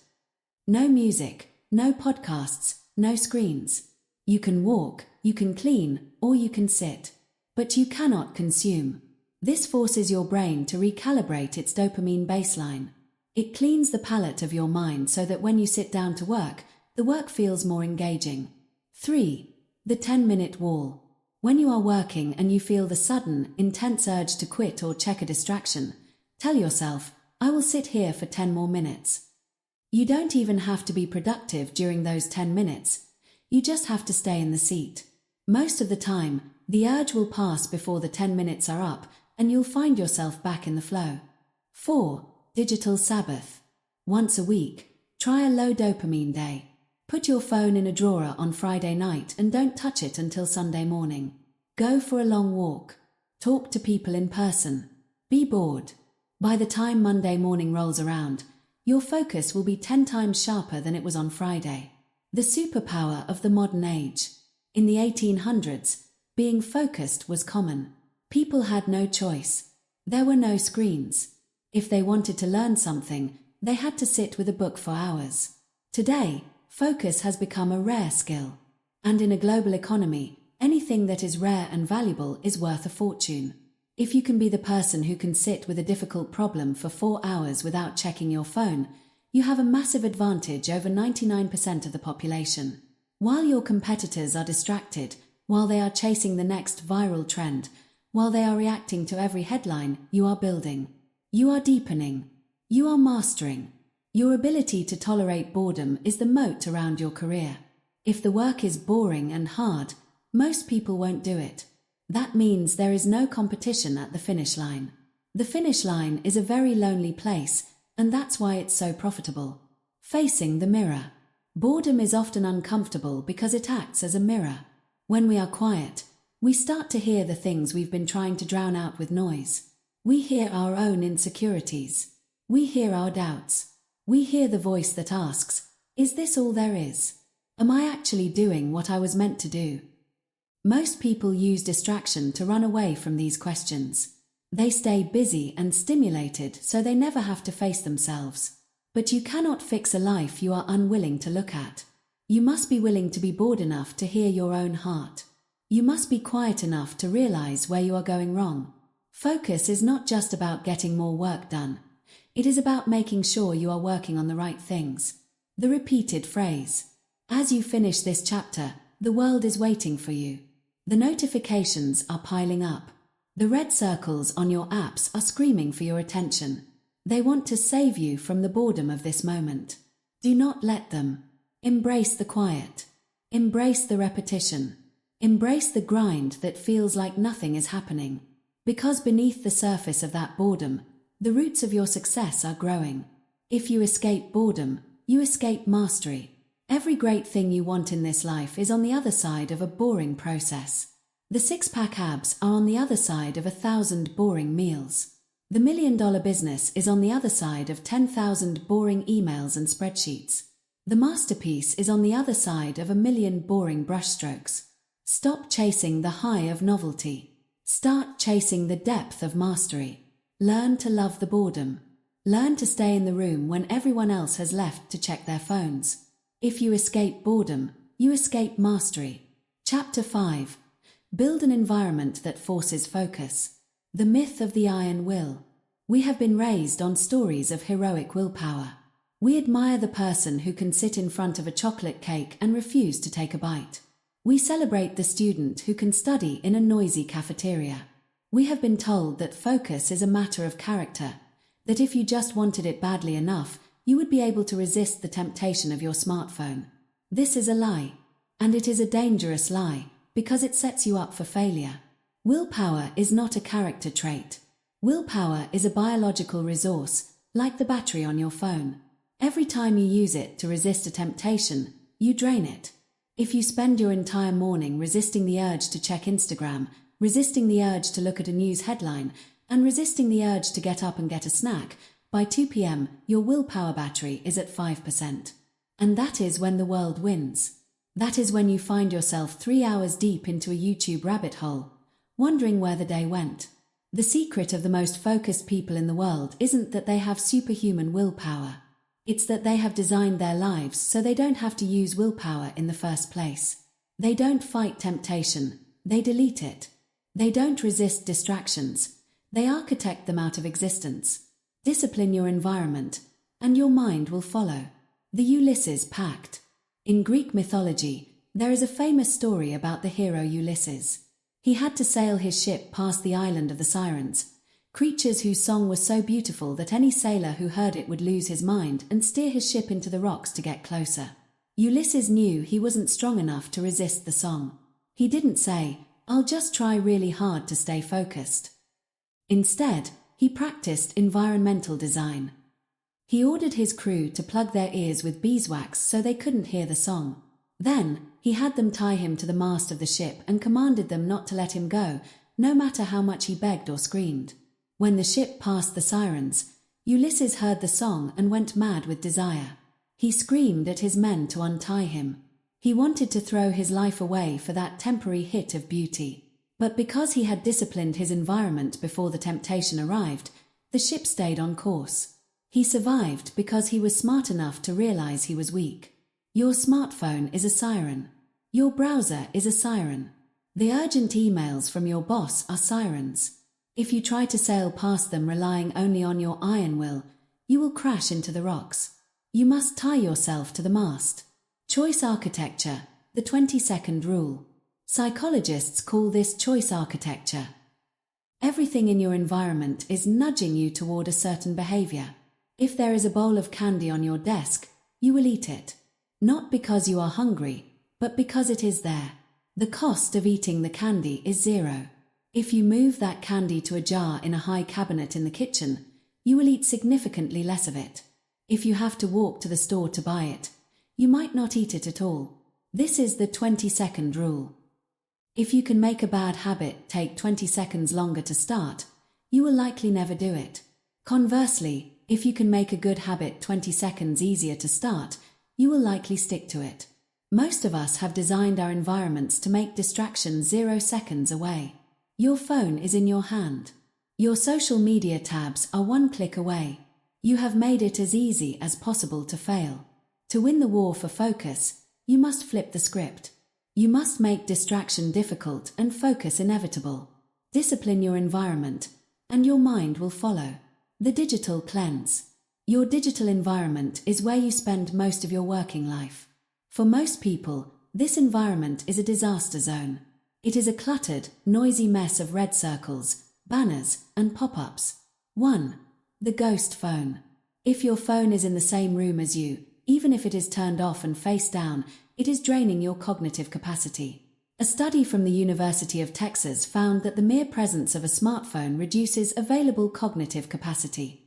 S1: No music, no podcasts, no screens. You can walk, you can clean, or you can sit. But you cannot consume. This forces your brain to recalibrate its dopamine baseline. It cleans the palette of your mind so that when you sit down to work, the work feels more engaging. 3. The 10-minute wall. When you are working and you feel the sudden, intense urge to quit or check a distraction, tell yourself, I will sit here for 10 more minutes. You don't even have to be productive during those 10 minutes. You just have to stay in the seat. Most of the time, the urge will pass before the 10 minutes are up, and you'll find yourself back in the flow. 4. Digital Sabbath. Once a week, try a low dopamine day. Put your phone in a drawer on Friday night and don't touch it until Sunday morning. Go for a long walk. Talk to people in person. Be bored. By the time Monday morning rolls around, your focus will be 10 times sharper than it was on Friday. The superpower of the modern age. In the 1800s, being focused was common. People had no choice. There were no screens. If they wanted to learn something, they had to sit with a book for hours. Today, focus has become a rare skill. And in a global economy, anything that is rare and valuable is worth a fortune. If you can be the person who can sit with a difficult problem for 4 hours without checking your phone, you have a massive advantage over 99% of the population. While your competitors are distracted, while they are chasing the next viral trend, while they are reacting to every headline, you are building. You are deepening. You are mastering. Your ability to tolerate boredom is the moat around your career. If the work is boring and hard, most people won't do it. That means there is no competition at the finish line. The finish line is a very lonely place, and that's why it's so profitable. Facing the mirror. Boredom is often uncomfortable because it acts as a mirror. When we are quiet, we start to hear the things we've been trying to drown out with noise. We hear our own insecurities. We hear our doubts. We hear the voice that asks, "Is this all there is? Am I actually doing what I was meant to do?" Most people use distraction to run away from these questions. They stay busy and stimulated so they never have to face themselves. But you cannot fix a life you are unwilling to look at. You must be willing to be bored enough to hear your own heart. You must be quiet enough to realize where you are going wrong. Focus is not just about getting more work done. It is about making sure you are working on the right things. The repeated phrase, "As you finish this chapter, the world is waiting for you." The notifications are piling up. The red circles on your apps are screaming for your attention. They want to save you from the boredom of this moment. Do not let them. Embrace the quiet. Embrace the repetition. Embrace the grind that feels like nothing is happening. Because beneath the surface of that boredom, the roots of your success are growing. If you escape boredom, you escape mastery. Every great thing you want in this life is on the other side of a boring process. The six-pack abs are on the other side of 1,000 boring meals. The $1 million business is on the other side of 10,000 boring emails and spreadsheets. The masterpiece is on the other side of 1,000,000 boring brushstrokes. Stop chasing the high of novelty. Start chasing the depth of mastery. Learn to love the boredom. Learn to stay in the room when everyone else has left to check their phones. If you escape boredom, you escape mastery. Chapter 5. Build an environment that forces focus. The myth of the iron will. We have been raised on stories of heroic willpower. We admire the person who can sit in front of a chocolate cake and refuse to take a bite. We celebrate the student who can study in a noisy cafeteria. We have been told that focus is a matter of character, that if you just wanted it badly enough, you would be able to resist the temptation of your smartphone. This is a lie, and it is a dangerous lie, because it sets you up for failure. Willpower is not a character trait. Willpower is a biological resource, like the battery on your phone. Every time you use it to resist a temptation, you drain it. If you spend your entire morning resisting the urge to check Instagram, resisting the urge to look at a news headline, and resisting the urge to get up and get a snack, by 2 p.m. your willpower battery is at 5%. And that is when the world wins. That is when you find yourself 3 hours deep into a YouTube rabbit hole, wondering where the day went. The secret of the most focused people in the world isn't that they have superhuman willpower. It's that they have designed their lives so they don't have to use willpower in the first place. They don't fight temptation, they delete it. They don't resist distractions, they architect them out of existence. Discipline your environment, and your mind will follow. The Ulysses Pact. In Greek mythology, there is a famous story about the hero Ulysses. He had to sail his ship past the island of the Sirens, creatures whose song was so beautiful that any sailor who heard it would lose his mind and steer his ship into the rocks to get closer. Ulysses knew he wasn't strong enough to resist the song. He didn't say, "I'll just try really hard to stay focused." Instead, he practiced environmental design. He ordered his crew to plug their ears with beeswax so they couldn't hear the song. Then, he had them tie him to the mast of the ship and commanded them not to let him go, no matter how much he begged or screamed. When the ship passed the Sirens, Ulysses heard the song and went mad with desire. He screamed at his men to untie him. He wanted to throw his life away for that temporary hit of beauty. But because he had disciplined his environment before the temptation arrived, the ship stayed on course. He survived because he was smart enough to realize he was weak. Your smartphone is a siren. Your browser is a siren. The urgent emails from your boss are sirens. If you try to sail past them relying only on your iron will, you will crash into the rocks. You must tie yourself to the mast. Choice architecture, the 20-second rule. Psychologists call this choice architecture. Everything in your environment is nudging you toward a certain behavior. If there is a bowl of candy on your desk, you will eat it. Not because you are hungry, but because it is there. The cost of eating the candy is zero. If you move that candy to a jar in a high cabinet in the kitchen, you will eat significantly less of it. If you have to walk to the store to buy it, you might not eat it at all. This is the 20-second rule. If you can make a bad habit take 20 seconds longer to start, you will likely never do it. Conversely, if you can make a good habit 20 seconds easier to start, you will likely stick to it. Most of us have designed our environments to make distraction 0 seconds away. Your phone is in your hand. Your social media tabs are 1 click away. You have made it as easy as possible to fail. To win the war for focus, you must flip the script. You must make distraction difficult and focus inevitable. Discipline your environment, and your mind will follow. The digital cleanse. Your digital environment is where you spend most of your working life. For most people, this environment is a disaster zone. It is a cluttered, noisy mess of red circles, banners, and pop-ups. 1. The ghost phone. If your phone is in the same room as you, even if it is turned off and face down, it is draining your cognitive capacity. A study from the University of Texas found that the mere presence of a smartphone reduces available cognitive capacity.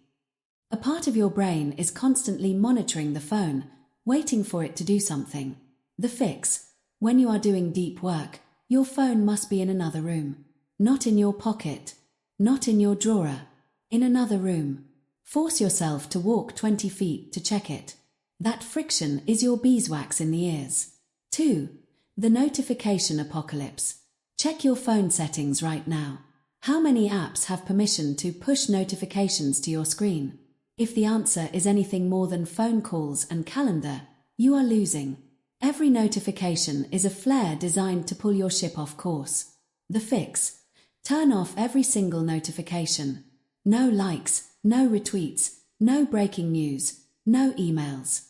S1: A part of your brain is constantly monitoring the phone, waiting for it to do something. The fix: when you are doing deep work, your phone must be in another room. Not in your pocket. Not in your drawer. In another room. Force yourself to walk 20 feet to check it. That friction is your beeswax in the ears. 2. The notification apocalypse. Check your phone settings right now. How many apps have permission to push notifications to your screen? If the answer is anything more than phone calls and calendar, you are losing. Every notification is a flare designed to pull your ship off course. The fix: turn off every single notification. No likes, no retweets, no breaking news, no emails.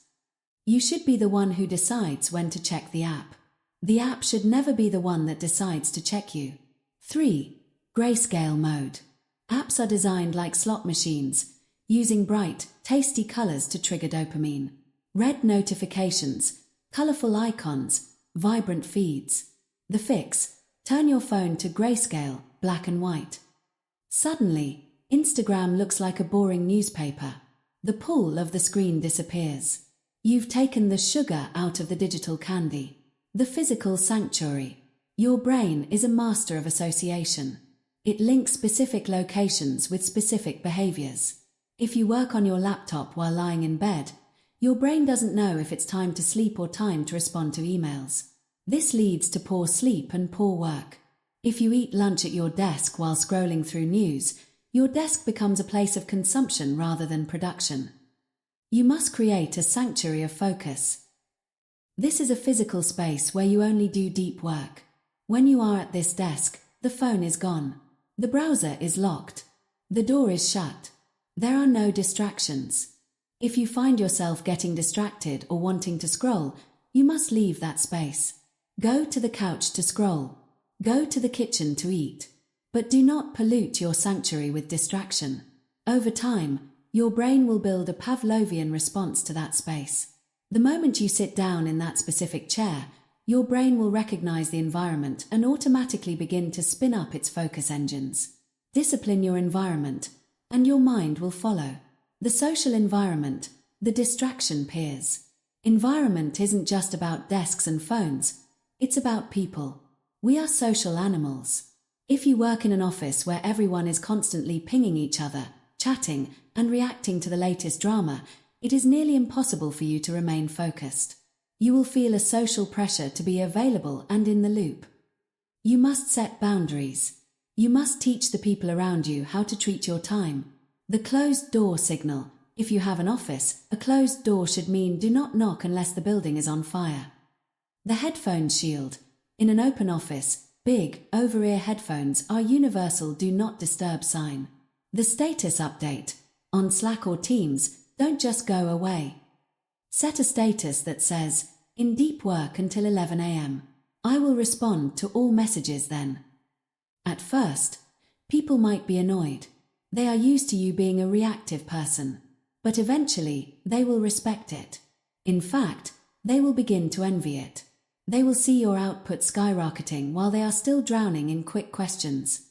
S1: You should be the one who decides when to check the app. The app should never be the one that decides to check you. 3. Grayscale mode. Apps are designed like slot machines, using bright, tasty colors to trigger dopamine. Red notifications, colorful icons, vibrant feeds. The fix: turn your phone to grayscale, black and white. Suddenly, Instagram looks like a boring newspaper. The pull of the screen disappears. You've taken the sugar out of the digital candy. The physical sanctuary. Your brain is a master of association. It links specific locations with specific behaviors. If you work on your laptop while lying in bed, your brain doesn't know if it's time to sleep or time to respond to emails. This leads to poor sleep and poor work. If you eat lunch at your desk while scrolling through news, your desk becomes a place of consumption rather than production. You must create a sanctuary of focus. This is a physical space where you only do deep work. When you are at this desk, the phone is gone. The browser is locked. The door is shut. There are no distractions. If you find yourself getting distracted or wanting to scroll, you must leave that space. Go to the couch to scroll. Go to the kitchen to eat. But do not pollute your sanctuary with distraction. Over time, your brain will build a Pavlovian response to that space. The moment you sit down in that specific chair, your brain will recognize the environment and automatically begin to spin up its focus engines. Discipline your environment, and your mind will follow. The social environment, the distraction peers. Environment isn't just about desks and phones, it's about people. We are social animals. If you work in an office where everyone is constantly pinging each other, chatting, and reacting to the latest drama, it is nearly impossible for you to remain focused. You will feel a social pressure to be available and in the loop. You must set boundaries. You must teach the people around you how to treat your time. The closed door signal. If you have an office, a closed door should mean do not knock unless the building is on fire. The headphone shield. In an open office, big, over-ear headphones are universal do not disturb sign. The status update. On Slack or Teams, don't just go away. Set a status that says, in deep work until 11 a.m. I will respond to all messages then. At first, people might be annoyed. They are used to you being a reactive person. But eventually, they will respect it. In fact, they will begin to envy it. They will see your output skyrocketing while they are still drowning in quick questions.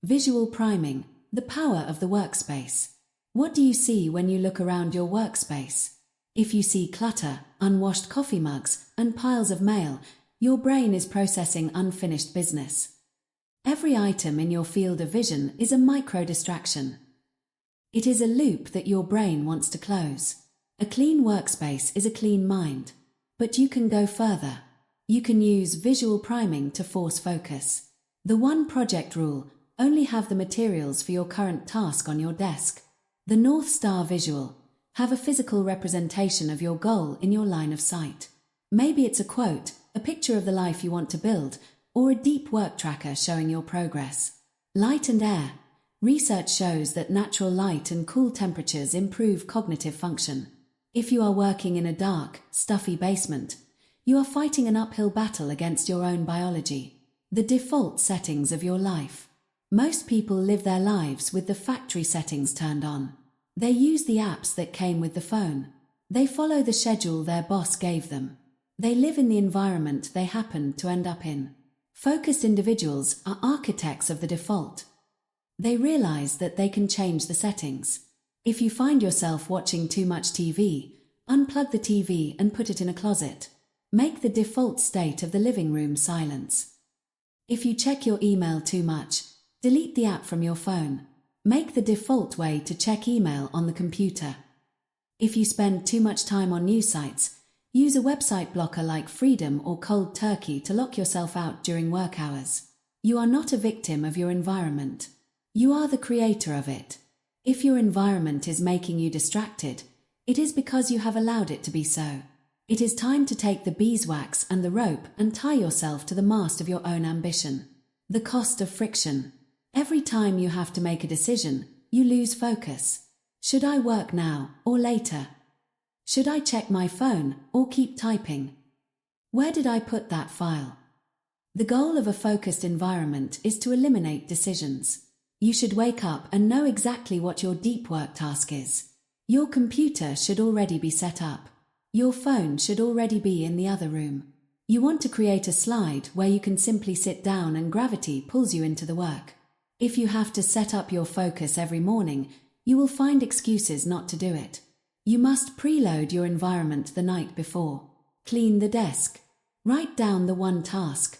S1: Visual priming, the power of the workspace. What do you see when you look around your workspace? If you see clutter, unwashed coffee mugs, and piles of mail, your brain is processing unfinished business. Every item in your field of vision is a micro-distraction. It is a loop that your brain wants to close. A clean workspace is a clean mind. But you can go further. You can use visual priming to force focus. The one project rule, only have the materials for your current task on your desk. The North Star visual, have a physical representation of your goal in your line of sight. Maybe it's a quote, a picture of the life you want to build, or a deep work tracker showing your progress. Light and air. Research shows that natural light and cool temperatures improve cognitive function. If you are working in a dark, stuffy basement, you are fighting an uphill battle against your own biology. The default settings of your life. Most people live their lives with the factory settings turned on. They use the apps that came with the phone. They follow the schedule their boss gave them. They live in the environment they happen to end up in. Focused individuals are architects of the default. They realize that they can change the settings. If you find yourself watching too much TV, unplug the TV and put it in a closet. Make the default state of the living room silence. If you check your email too much, delete the app from your phone. Make the default way to check email on the computer. If you spend too much time on news sites, use a website blocker like Freedom or Cold Turkey to lock yourself out during work hours. You are not a victim of your environment. You are the creator of it. If your environment is making you distracted, it is because you have allowed it to be so. It is time to take the beeswax and the rope and tie yourself to the mast of your own ambition. The cost of friction. Every time you have to make a decision, you lose focus. Should I work now or later? Should I check my phone or keep typing? Where did I put that file? The goal of a focused environment is to eliminate decisions. You should wake up and know exactly what your deep work task is. Your computer should already be set up. Your phone should already be in the other room. You want to create a slide where you can simply sit down and gravity pulls you into the work. If you have to set up your focus every morning, you will find excuses not to do it. You must preload your environment the night before. Clean the desk. Write down the one task.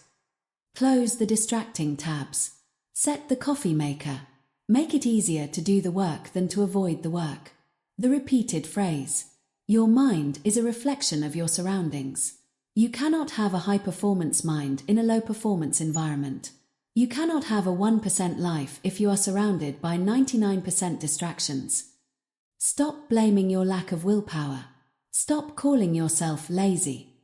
S1: Close the distracting tabs. Set the coffee maker. Make it easier to do the work than to avoid the work. The repeated phrase. Your mind is a reflection of your surroundings. You cannot have a high-performance mind in a low-performance environment. You cannot have a 1% life if you are surrounded by 99% distractions. Stop blaming your lack of willpower. Stop calling yourself lazy.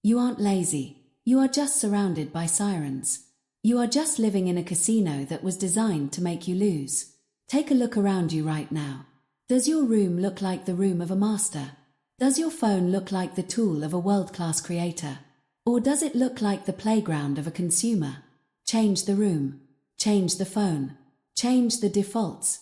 S1: You aren't lazy. You are just surrounded by sirens. You are just living in a casino that was designed to make you lose. Take a look around you right now. Does your room look like the room of a master? Does your phone look like the tool of a world-class creator? Or does it look like the playground of a consumer? Change the room. Change the phone. Change the defaults.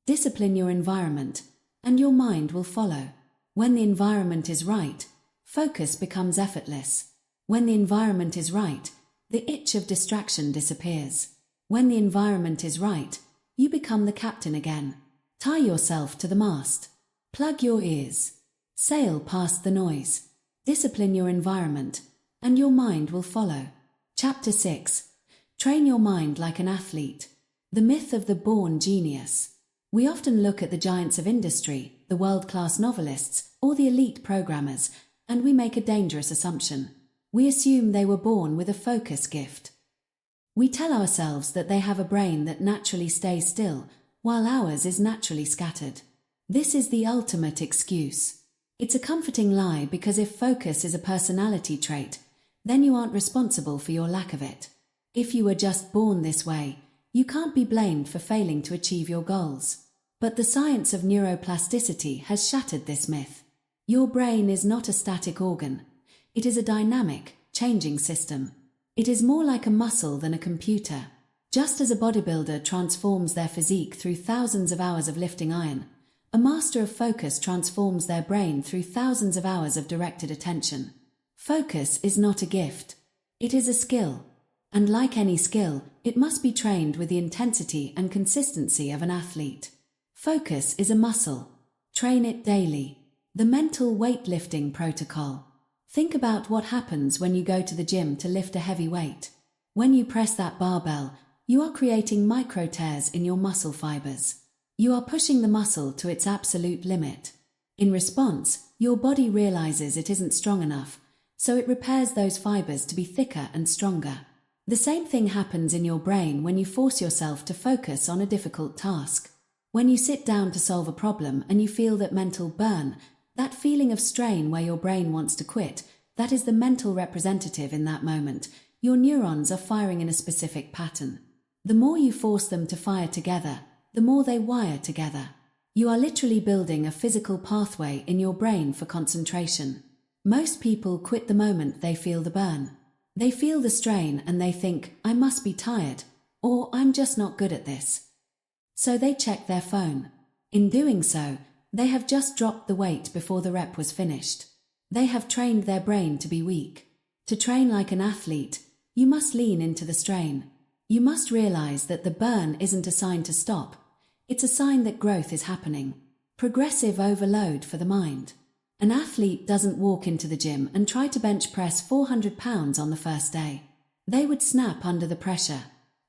S1: Discipline your environment, and your mind will follow. When the environment is right, focus becomes effortless. When the environment is right, the itch of distraction disappears. When the environment is right, you become the captain again. Tie yourself to the mast. Plug your ears. Sail past the noise. Discipline your environment, and your mind will follow. Chapter 6. Train your mind like an athlete. The myth of the born genius. We often look at the giants of industry, the world-class novelists, or the elite programmers, and we make a dangerous assumption. We assume they were born with a focus gift. We tell ourselves that they have a brain that naturally stays still, while ours is naturally scattered. This is the ultimate excuse. It's a comforting lie because if focus is a personality trait, then you aren't responsible for your lack of it. If you were just born this way, you can't be blamed for failing to achieve your goals. But the science of neuroplasticity has shattered this myth. Your brain is not a static organ. It is a dynamic, changing system. It is more like a muscle than a computer. Just as a bodybuilder transforms their physique through thousands of hours of lifting iron, a master of focus transforms their brain through thousands of hours of directed attention. Focus is not a gift. It is a skill. And like any skill, it must be trained with the intensity and consistency of an athlete. Focus is a muscle. Train it daily. The mental weightlifting protocol. Think about what happens when you go to the gym to lift a heavy weight. When you press that barbell, you are creating micro tears in your muscle fibers. You are pushing the muscle to its absolute limit. In response, your body realizes it isn't strong enough, so it repairs those fibers to be thicker and stronger. The same thing happens in your brain when you force yourself to focus on a difficult task. When you sit down to solve a problem and you feel that mental burn, that feeling of strain where your brain wants to quit, that is the mental representative in that moment. Your neurons are firing in a specific pattern. The more you force them to fire together, the more they wire together. You are literally building a physical pathway in your brain for concentration. Most people quit the moment they feel the burn. They feel the strain and they think, I must be tired, or I'm just not good at this. So they check their phone. In doing so, they have just dropped the weight before the rep was finished. They have trained their brain to be weak. To train like an athlete, you must lean into the strain. You must realize that the burn isn't a sign to stop. It's a sign that growth is happening. Progressive overload for the mind. An athlete doesn't walk into the gym and try to bench press 400 pounds on the first day. They would snap under the pressure.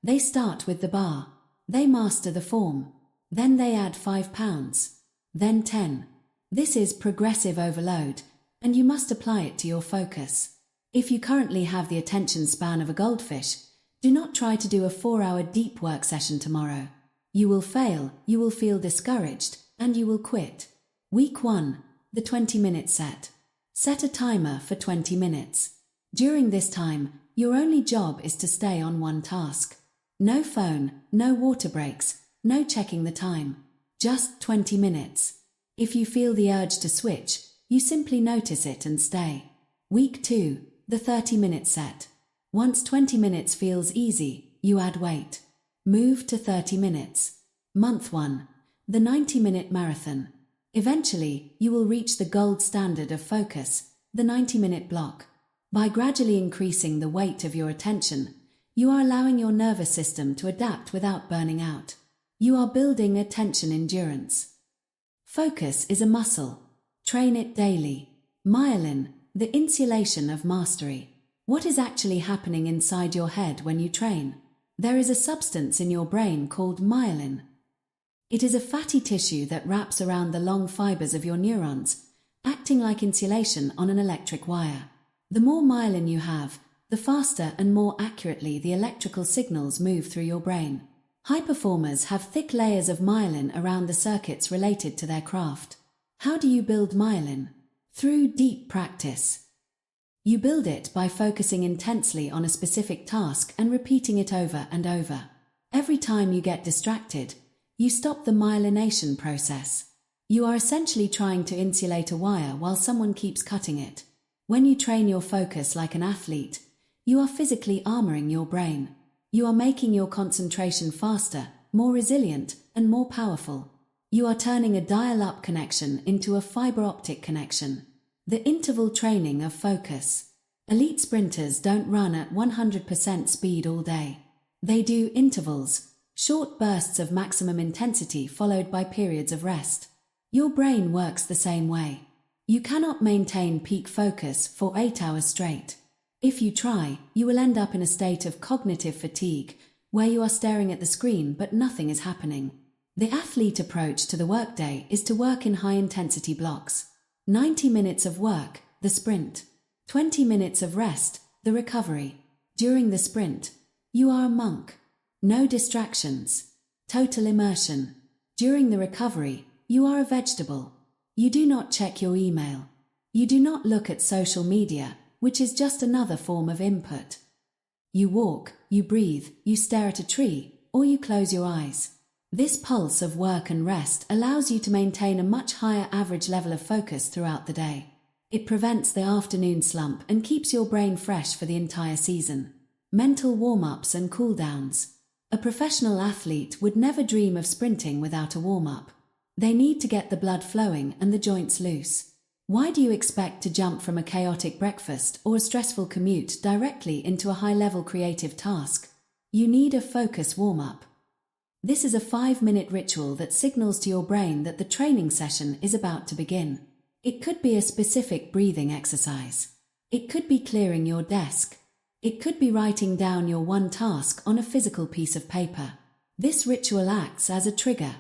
S1: They start with the bar. They master the form. Then they add 5 pounds. Then 10. This is progressive overload, and you must apply it to your focus. If you currently have the attention span of a goldfish, do not try to do a 4-hour deep work session tomorrow. You will fail, you will feel discouraged, and you will quit. Week 1. The 20-minute set. Set a timer for 20 minutes. During this time, your only job is to stay on one task. No phone, no water breaks, no checking the time. Just 20 minutes. If you feel the urge to switch, you simply notice it and stay. Week 2. The 30-minute set. Once 20 minutes feels easy, you add weight. Move to 30 minutes. Month 1. The 90-minute marathon. Eventually, you will reach the gold standard of focus, the 90-minute block. By gradually increasing the weight of your attention, you are allowing your nervous system to adapt without burning out. You are building attention endurance. Focus is a muscle. Train it daily. Myelin, the insulation of mastery. What is actually happening inside your head when you train? There is a substance in your brain called myelin. It is a fatty tissue that wraps around the long fibers of your neurons, acting like insulation on an electric wire. The more myelin you have, the faster and more accurately the electrical signals move through your brain. High performers have thick layers of myelin around the circuits related to their craft. How do you build myelin? Through deep practice. You build it by focusing intensely on a specific task and repeating it over and over. Every time you get distracted, you stop the myelination process. You are essentially trying to insulate a wire while someone keeps cutting it. When you train your focus like an athlete, you are physically armoring your brain. You are making your concentration faster, more resilient, and more powerful. You are turning a dial-up connection into a fiber optic connection. The interval training of focus. Elite sprinters don't run at 100% speed all day. They do intervals, short bursts of maximum intensity followed by periods of rest. Your brain works the same way. You cannot maintain peak focus for 8 hours straight. If you try, you will end up in a state of cognitive fatigue, where you are staring at the screen but nothing is happening. The athlete approach to the workday is to work in high-intensity blocks. 90 minutes of work, the sprint. 20 minutes of rest, the recovery. During the sprint, You are a monk. No distractions. Total immersion. During the recovery, you are a vegetable. You do not check your email. You do not look at social media, which is just another form of input. You walk, you breathe, you stare at a tree, or you close your eyes. This pulse of work and rest allows you to maintain a much higher average level of focus throughout the day. It prevents the afternoon slump and keeps your brain fresh for the entire season. Mental warm-ups and cool-downs. A professional athlete would never dream of sprinting without a warm-up. They need to get the blood flowing and the joints loose. Why do you expect to jump from a chaotic breakfast or a stressful commute directly into a high-level creative task? You need a focus warm-up. This is a 5-minute ritual that signals to your brain that the training session is about to begin. It could be a specific breathing exercise. It could be clearing your desk. It could be writing down your one task on a physical piece of paper. This ritual acts as a trigger.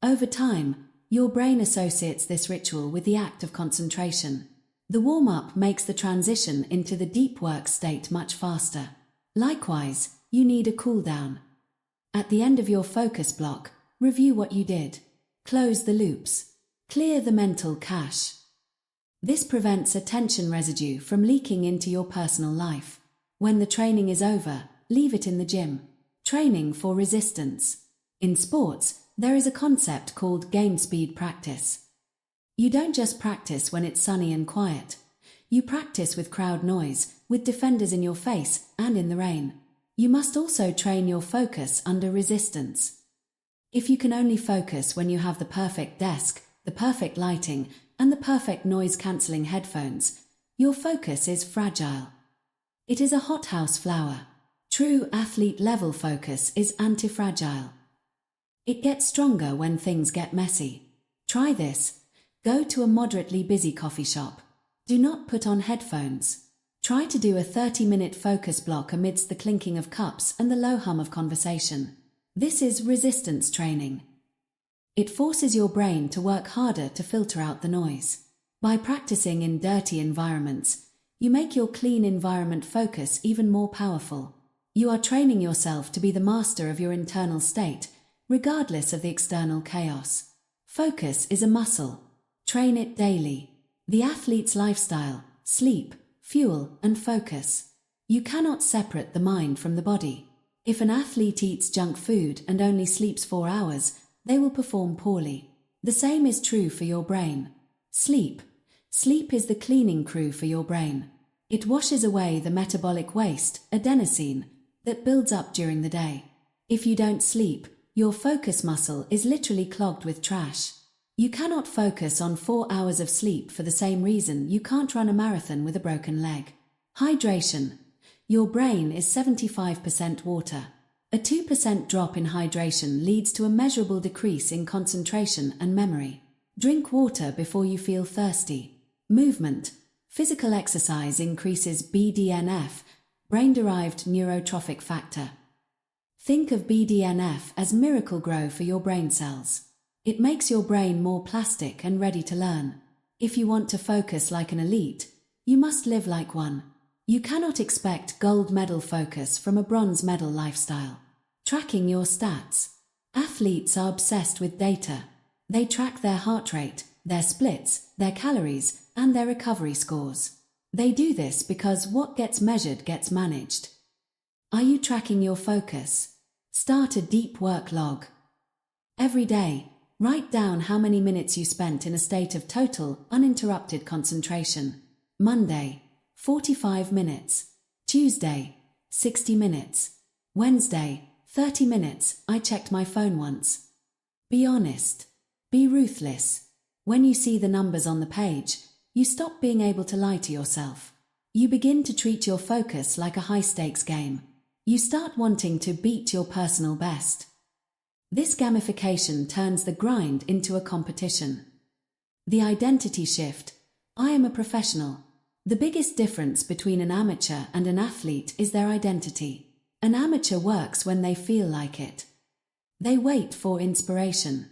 S1: Over time, your brain associates this ritual with the act of concentration. The warm-up makes the transition into the deep work state much faster. Likewise, you need a cool-down. At the end of your focus block, review what you did. Close the loops. Clear the mental cache. This prevents attention residue from leaking into your personal life. When the training is over, leave it in the gym. Training for resistance. In sports, there is a concept called game speed practice. You don't just practice when it's sunny and quiet. You practice with crowd noise, with defenders in your face, and in the rain. You must also train your focus under resistance. If you can only focus when you have the perfect desk, the perfect lighting, and the perfect noise-cancelling headphones, your focus is fragile. It is a hothouse flower. True athlete-level focus is anti-fragile. It gets stronger when things get messy. Try this. Go to a moderately busy coffee shop. Do not put on headphones. Try to do a 30-minute focus block amidst the clinking of cups and the low hum of conversation. This is resistance training. It forces your brain to work harder to filter out the noise. By practicing in dirty environments, you make your clean environment focus even more powerful. You are training yourself to be the master of your internal state, regardless of the external chaos. Focus is a muscle. Train it daily. The athlete's lifestyle, sleep, fuel, and focus. You cannot separate the mind from the body. If an athlete eats junk food and only sleeps 4 hours, they will perform poorly. The same is true for your brain. Sleep. Sleep is the cleaning crew for your brain. It washes away the metabolic waste, adenosine, that builds up during the day. If you don't sleep, your focus muscle is literally clogged with trash. You cannot focus on 4 hours of sleep for the same reason you can't run a marathon with a broken leg. Hydration. Your brain is 75% water. A 2% drop in hydration leads to a measurable decrease in concentration and memory. Drink water before you feel thirsty. Movement. Physical exercise increases BDNF, brain-derived neurotrophic factor. Think of BDNF as miracle grow for your brain cells. It makes your brain more plastic and ready to learn. If you want to focus like an elite, you must live like one. You cannot expect gold medal focus from a bronze medal lifestyle. Tracking your stats. Athletes are obsessed with data. They track their heart rate, their splits, their calories, and their recovery scores. They do this because what gets measured gets managed. Are you tracking your focus? Start a deep work log. Every day, write down how many minutes you spent in a state of total, uninterrupted concentration. Monday, 45 minutes. Tuesday, 60 minutes. Wednesday, 30 minutes. I checked my phone once. Be honest. Be ruthless. When you see the numbers on the page, you stop being able to lie to yourself. You begin to treat your focus like a high-stakes game. You start wanting to beat your personal best. This gamification turns the grind into a competition. The identity shift. I am a professional. The biggest difference between an amateur and an athlete is their identity. An amateur works when they feel like it. They wait for inspiration.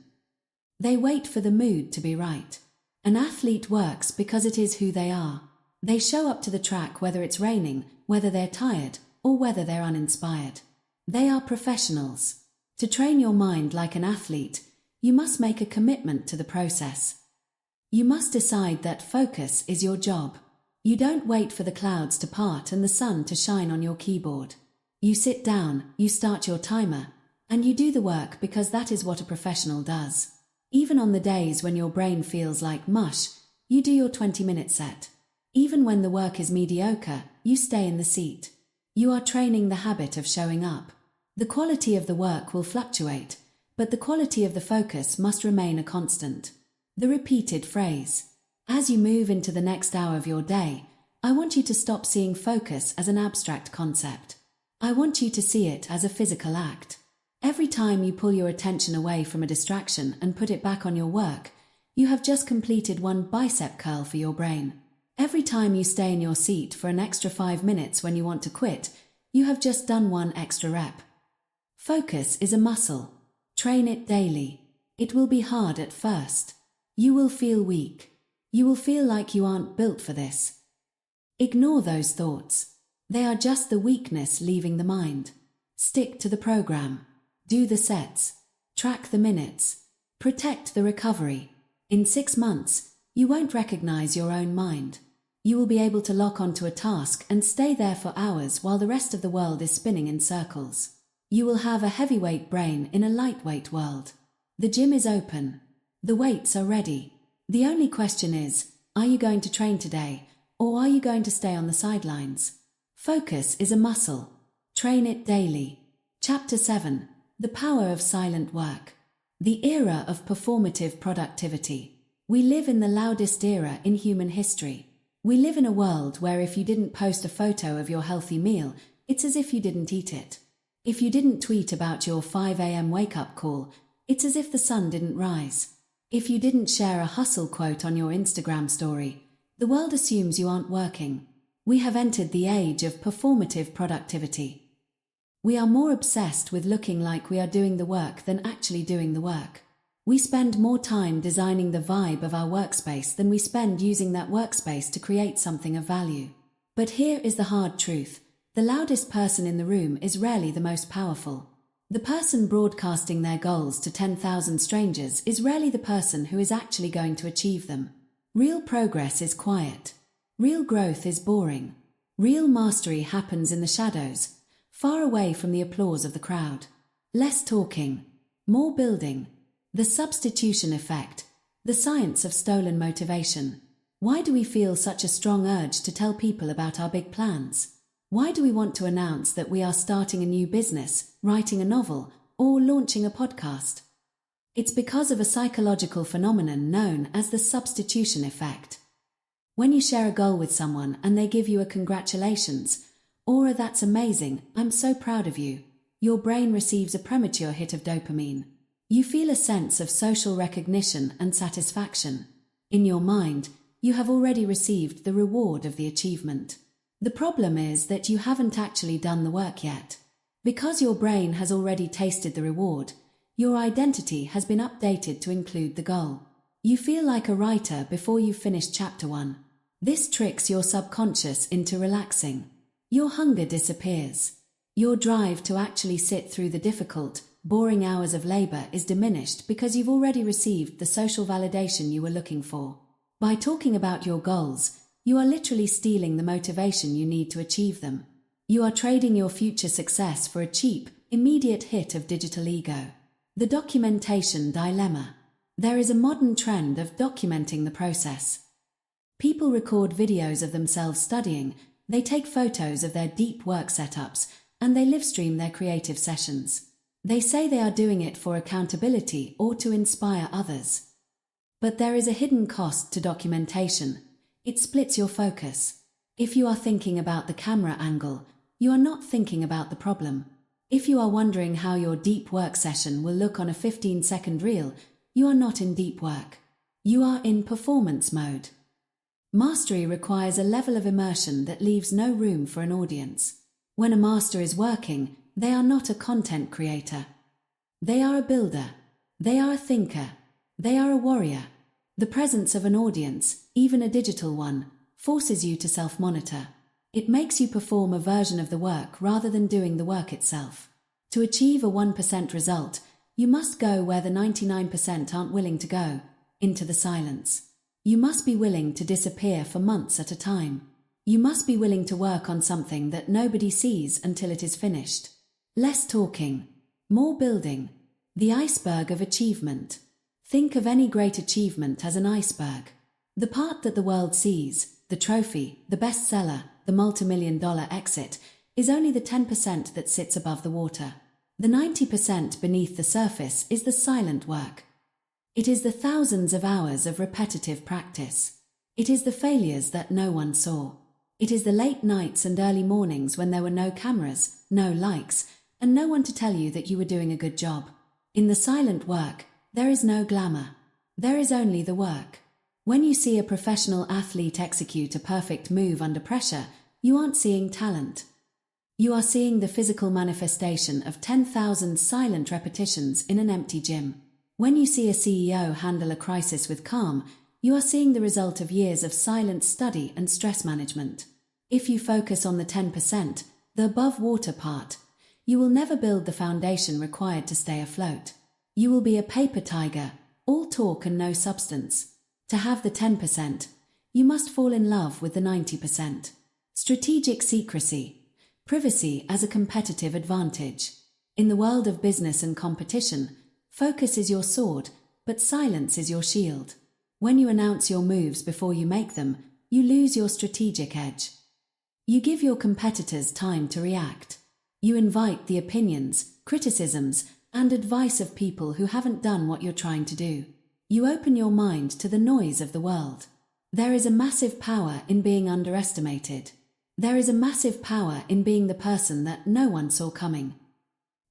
S1: They wait for the mood to be right. An athlete works because it is who they are. They show up to the track whether it's raining, whether they're tired, or whether they're uninspired. They are professionals. To train your mind like an athlete, you must make a commitment to the process. You must decide that focus is your job. You don't wait for the clouds to part and the sun to shine on your keyboard. You sit down, you start your timer, and you do the work because that is what a professional does. Even on the days when your brain feels like mush, you do your 20-minute set. Even when the work is mediocre, you stay in the seat. You are training the habit of showing up. The quality of the work will fluctuate, but the quality of the focus must remain a constant. The repeated phrase. As you move into the next hour of your day, I want you to stop seeing focus as an abstract concept. I want you to see it as a physical act. Every time you pull your attention away from a distraction and put it back on your work, you have just completed one bicep curl for your brain. Every time you stay in your seat for an extra 5 minutes when you want to quit, you have just done one extra rep. Focus is a muscle. Train it daily. It will be hard at first. You will feel weak. You will feel like you aren't built for this. Ignore those thoughts. They are just the weakness leaving the mind. Stick to the program. Do the sets. Track the minutes. Protect the recovery. In 6 months, you won't recognize your own mind. You will be able to lock onto a task and stay there for hours while the rest of the world is spinning in circles. You will have a heavyweight brain in a lightweight world. The gym is open. The weights are ready. The only question is, are you going to train today, or are you going to stay on the sidelines? Focus is a muscle. Train it daily. Chapter 7. The Power of Silent Work. The Era of Performative Productivity. We live in the loudest era in human history. We live in a world where if you didn't post a photo of your healthy meal, it's as if you didn't eat it. If you didn't tweet about your 5 a.m. wake-up call, it's as if the sun didn't rise. If you didn't share a hustle quote on your Instagram story, the world assumes you aren't working. We have entered the age of performative productivity. We are more obsessed with looking like we are doing the work than actually doing the work. We spend more time designing the vibe of our workspace than we spend using that workspace to create something of value. But here is the hard truth. The loudest person in the room is rarely the most powerful. The person broadcasting their goals to 10,000 strangers is rarely the person who is actually going to achieve them. Real progress is quiet. Real growth is boring. Real mastery happens in the shadows, far away from the applause of the crowd. Less talking, more building. The substitution effect, the science of stolen motivation. Why do we feel such a strong urge to tell people about our big plans? Why do we want to announce that we are starting a new business, writing a novel, or launching a podcast? It's because of a psychological phenomenon known as the substitution effect. When you share a goal with someone and they give you a congratulations, or a that's amazing, I'm so proud of you, your brain receives a premature hit of dopamine. You feel a sense of social recognition and satisfaction. In your mind, you have already received the reward of the achievement. The problem is that you haven't actually done the work yet. Because your brain has already tasted the reward, your identity has been updated to include the goal. You feel like a writer before you've finished chapter 1. This tricks your subconscious into relaxing. Your hunger disappears. Your drive to actually sit through the difficult, boring hours of labor is diminished because you've already received the social validation you were looking for. By talking about your goals, you are literally stealing the motivation you need to achieve them. You are trading your future success for a cheap, immediate hit of digital ego. The documentation dilemma. There is a modern trend of documenting the process. People record videos of themselves studying, they take photos of their deep work setups, and they live stream their creative sessions. They say they are doing it for accountability or to inspire others. But there is a hidden cost to documentation. It splits your focus. If you are thinking about the camera angle, you are not thinking about the problem. If you are wondering how your deep work session will look on a 15-second reel, you are not in deep work. You are in performance mode. Mastery requires a level of immersion that leaves no room for an audience. When a master is working, they are not a content creator. They are a builder. They are a thinker. They are a warrior. The presence of an audience, even a digital one, forces you to self-monitor. It makes you perform a version of the work rather than doing the work itself. To achieve a 1% result, you must go where the 99% aren't willing to go, into the silence. You must be willing to disappear for months at a time. You must be willing to work on something that nobody sees until it is finished. Less talking, more building. The iceberg of achievement. Think of any great achievement as an iceberg. The part that the world sees, the trophy, the bestseller, the multi-million-dollar exit, is only the 10% that sits above the water. The 90% beneath the surface is the silent work. It is the thousands of hours of repetitive practice. It is the failures that no one saw. It is the late nights and early mornings when there were no cameras, no likes, and no one to tell you that you were doing a good job. In the silent work, there is no glamour. There is only the work. When you see a professional athlete execute a perfect move under pressure, you aren't seeing talent. You are seeing the physical manifestation of 10,000 silent repetitions in an empty gym. When you see a CEO handle a crisis with calm, you are seeing the result of years of silent study and stress management. If you focus on the 10%, the above water part, you will never build the foundation required to stay afloat. You will be a paper tiger, all talk and no substance. To have the 10%, you must fall in love with the 90%. Strategic secrecy. Privacy as a competitive advantage. In the world of business and competition, focus is your sword, but silence is your shield. When you announce your moves before you make them, you lose your strategic edge. You give your competitors time to react. You invite the opinions, criticisms, and advice of people who haven't done what you're trying to do. You open your mind to the noise of the world. There is a massive power in being underestimated. There is a massive power in being the person that no one saw coming.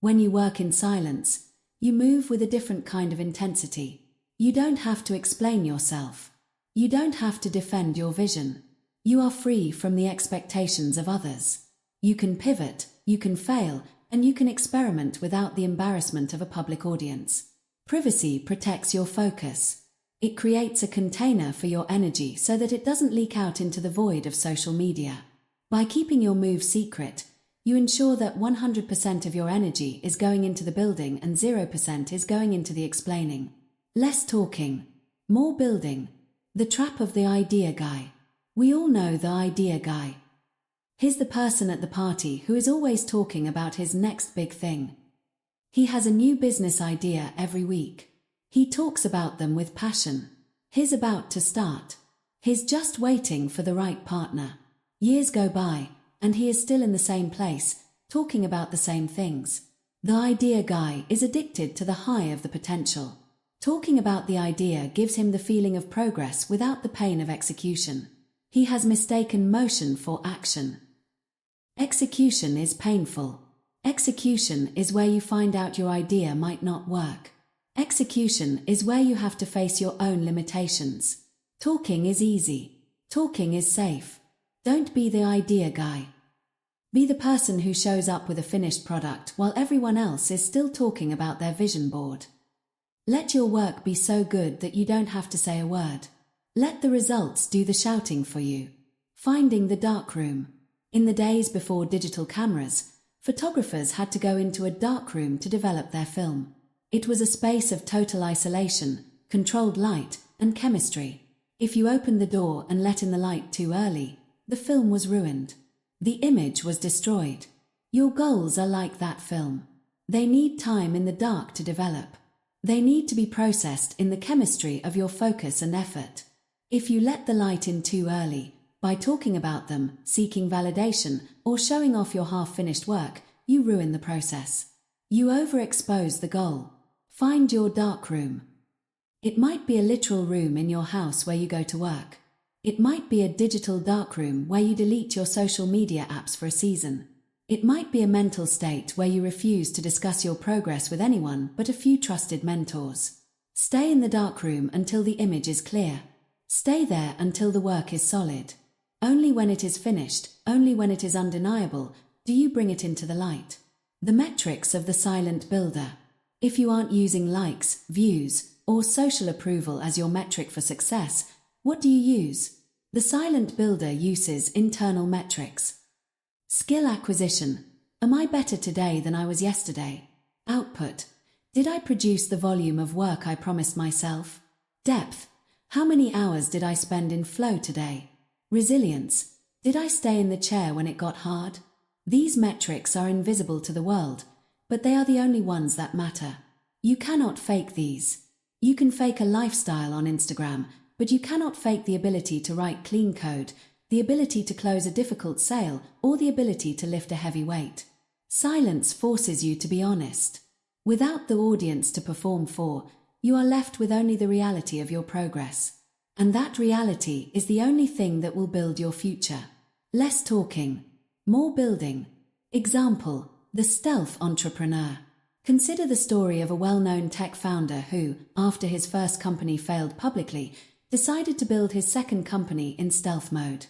S1: When you work in silence, you move with a different kind of intensity. You don't have to explain yourself. You don't have to defend your vision. You are free from the expectations of others. You can pivot, you can fail, and you can experiment without the embarrassment of a public audience. Privacy protects your focus. It creates a container for your energy so that it doesn't leak out into the void of social media. By keeping your moves secret, you ensure that 100% of your energy is going into the building and 0% is going into the explaining. Less talking, more building. The trap of the idea guy. We all know the idea guy. He's the person at the party who is always talking about his next big thing. He has a new business idea every week. He talks about them with passion. He's about to start. He's just waiting for the right partner. Years go by, and he is still in the same place, talking about the same things. The idea guy is addicted to the high of the potential. Talking about the idea gives him the feeling of progress without the pain of execution. He has mistaken motion for action. Execution is painful. Execution is where you find out your idea might not work. Execution is where you have to face your own limitations. Talking is easy. Talking is safe. Don't be the idea guy. Be the person who shows up with a finished product while everyone else is still talking about their vision board. Let your work be so good that you don't have to say a word. Let the results do the shouting for you. Finding the darkroom. In the days before digital cameras, photographers had to go into a darkroom to develop their film. It was a space of total isolation, controlled light, and chemistry. If you opened the door and let in the light too early, the film was ruined. The image was destroyed. Your goals are like that film. They need time in the dark to develop. They need to be processed in the chemistry of your focus and effort. If you let the light in too early, by talking about them, seeking validation, or showing off your half-finished work, you ruin the process. You overexpose the goal. Find your dark room. It might be a literal room in your house where you go to work. It might be a digital dark room where you delete your social media apps for a season. It might be a mental state where you refuse to discuss your progress with anyone but a few trusted mentors. Stay in the dark room until the image is clear. Stay there until the work is solid. Only when it is finished, only when it is undeniable, do you bring it into the light. The metrics of the silent builder. If you aren't using likes, views, or social approval as your metric for success, what do you use? The silent builder uses internal metrics. Skill acquisition. Am I better today than I was yesterday? Output. Did I produce the volume of work I promised myself? Depth. How many hours did I spend in flow today? Resilience. Did I stay in the chair when it got hard? These metrics are invisible to the world, but they are the only ones that matter. You cannot fake these. You can fake a lifestyle on Instagram, but you cannot fake the ability to write clean code, the ability to close a difficult sale, or the ability to lift a heavy weight. Silence forces you to be honest. Without the audience to perform for, you are left with only the reality of your progress. And that reality is the only thing that will build your future. Less talking, more building. Example, the stealth entrepreneur. Consider the story of a well-known tech founder who, after his first company failed publicly, decided to build his second company in stealth mode.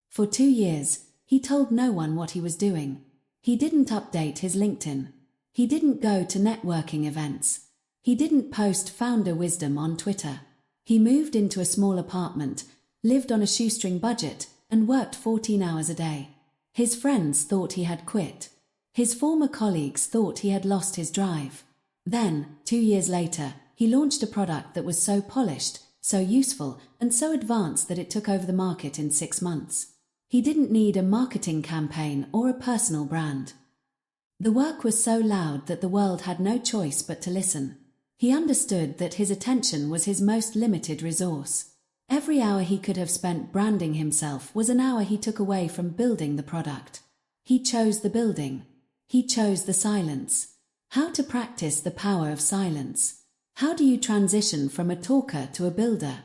S1: For 2 years, he told no one what he was doing. He didn't update his LinkedIn. He didn't go to networking events. He didn't post founder wisdom on Twitter. He moved into a small apartment, lived on a shoestring budget, and worked 14 hours a day. His friends thought he had quit. His former colleagues thought he had lost his drive. Then, 2 years later, he launched a product that was so polished, so useful, and so advanced that it took over the market in 6 months. He didn't need a marketing campaign or a personal brand. The work was so loud that the world had no choice but to listen. He understood that his attention was his most limited resource. Every hour he could have spent branding himself was an hour he took away from building the product. He chose the building. He chose the silence. How to practice the power of silence. How do you transition from a talker to a builder?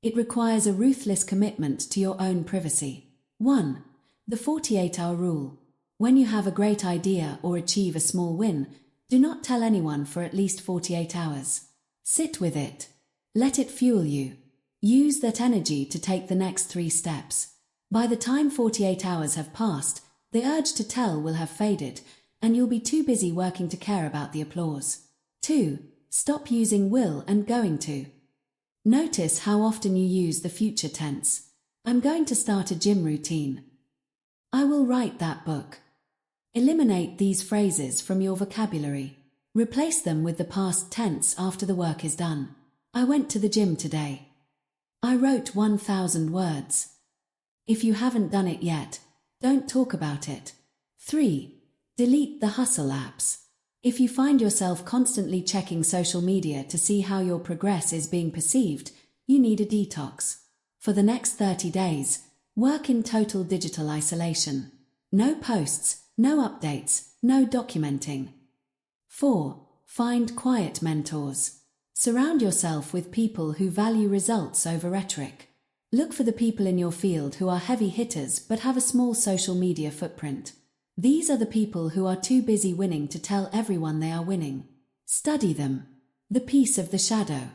S1: It requires a ruthless commitment to your own privacy. 1. The 48-hour rule. When you have a great idea or achieve a small win, do not tell anyone for at least 48 hours. Sit with it. Let it fuel you. Use that energy to take the next 3 steps. By the time 48 hours have passed, the urge to tell will have faded, and you'll be too busy working to care about the applause. 2. Stop using will and going to. Notice how often you use the future tense. I'm going to start a gym routine. I will write that book. Eliminate these phrases from your vocabulary. Replace them with the past tense after the work is done. I went to the gym today. I wrote 1,000 words. If you haven't done it yet, don't talk about it. 3. Delete the hustle apps. If you find yourself constantly checking social media to see how your progress is being perceived, you need a detox. For the next 30 days, work in total digital isolation. No posts, no updates, no documenting. 4. Find quiet mentors. Surround yourself with people who value results over rhetoric. Look for the people in your field who are heavy hitters but have a small social media footprint. These are the people who are too busy winning to tell everyone they are winning. Study them. The peace of the shadow.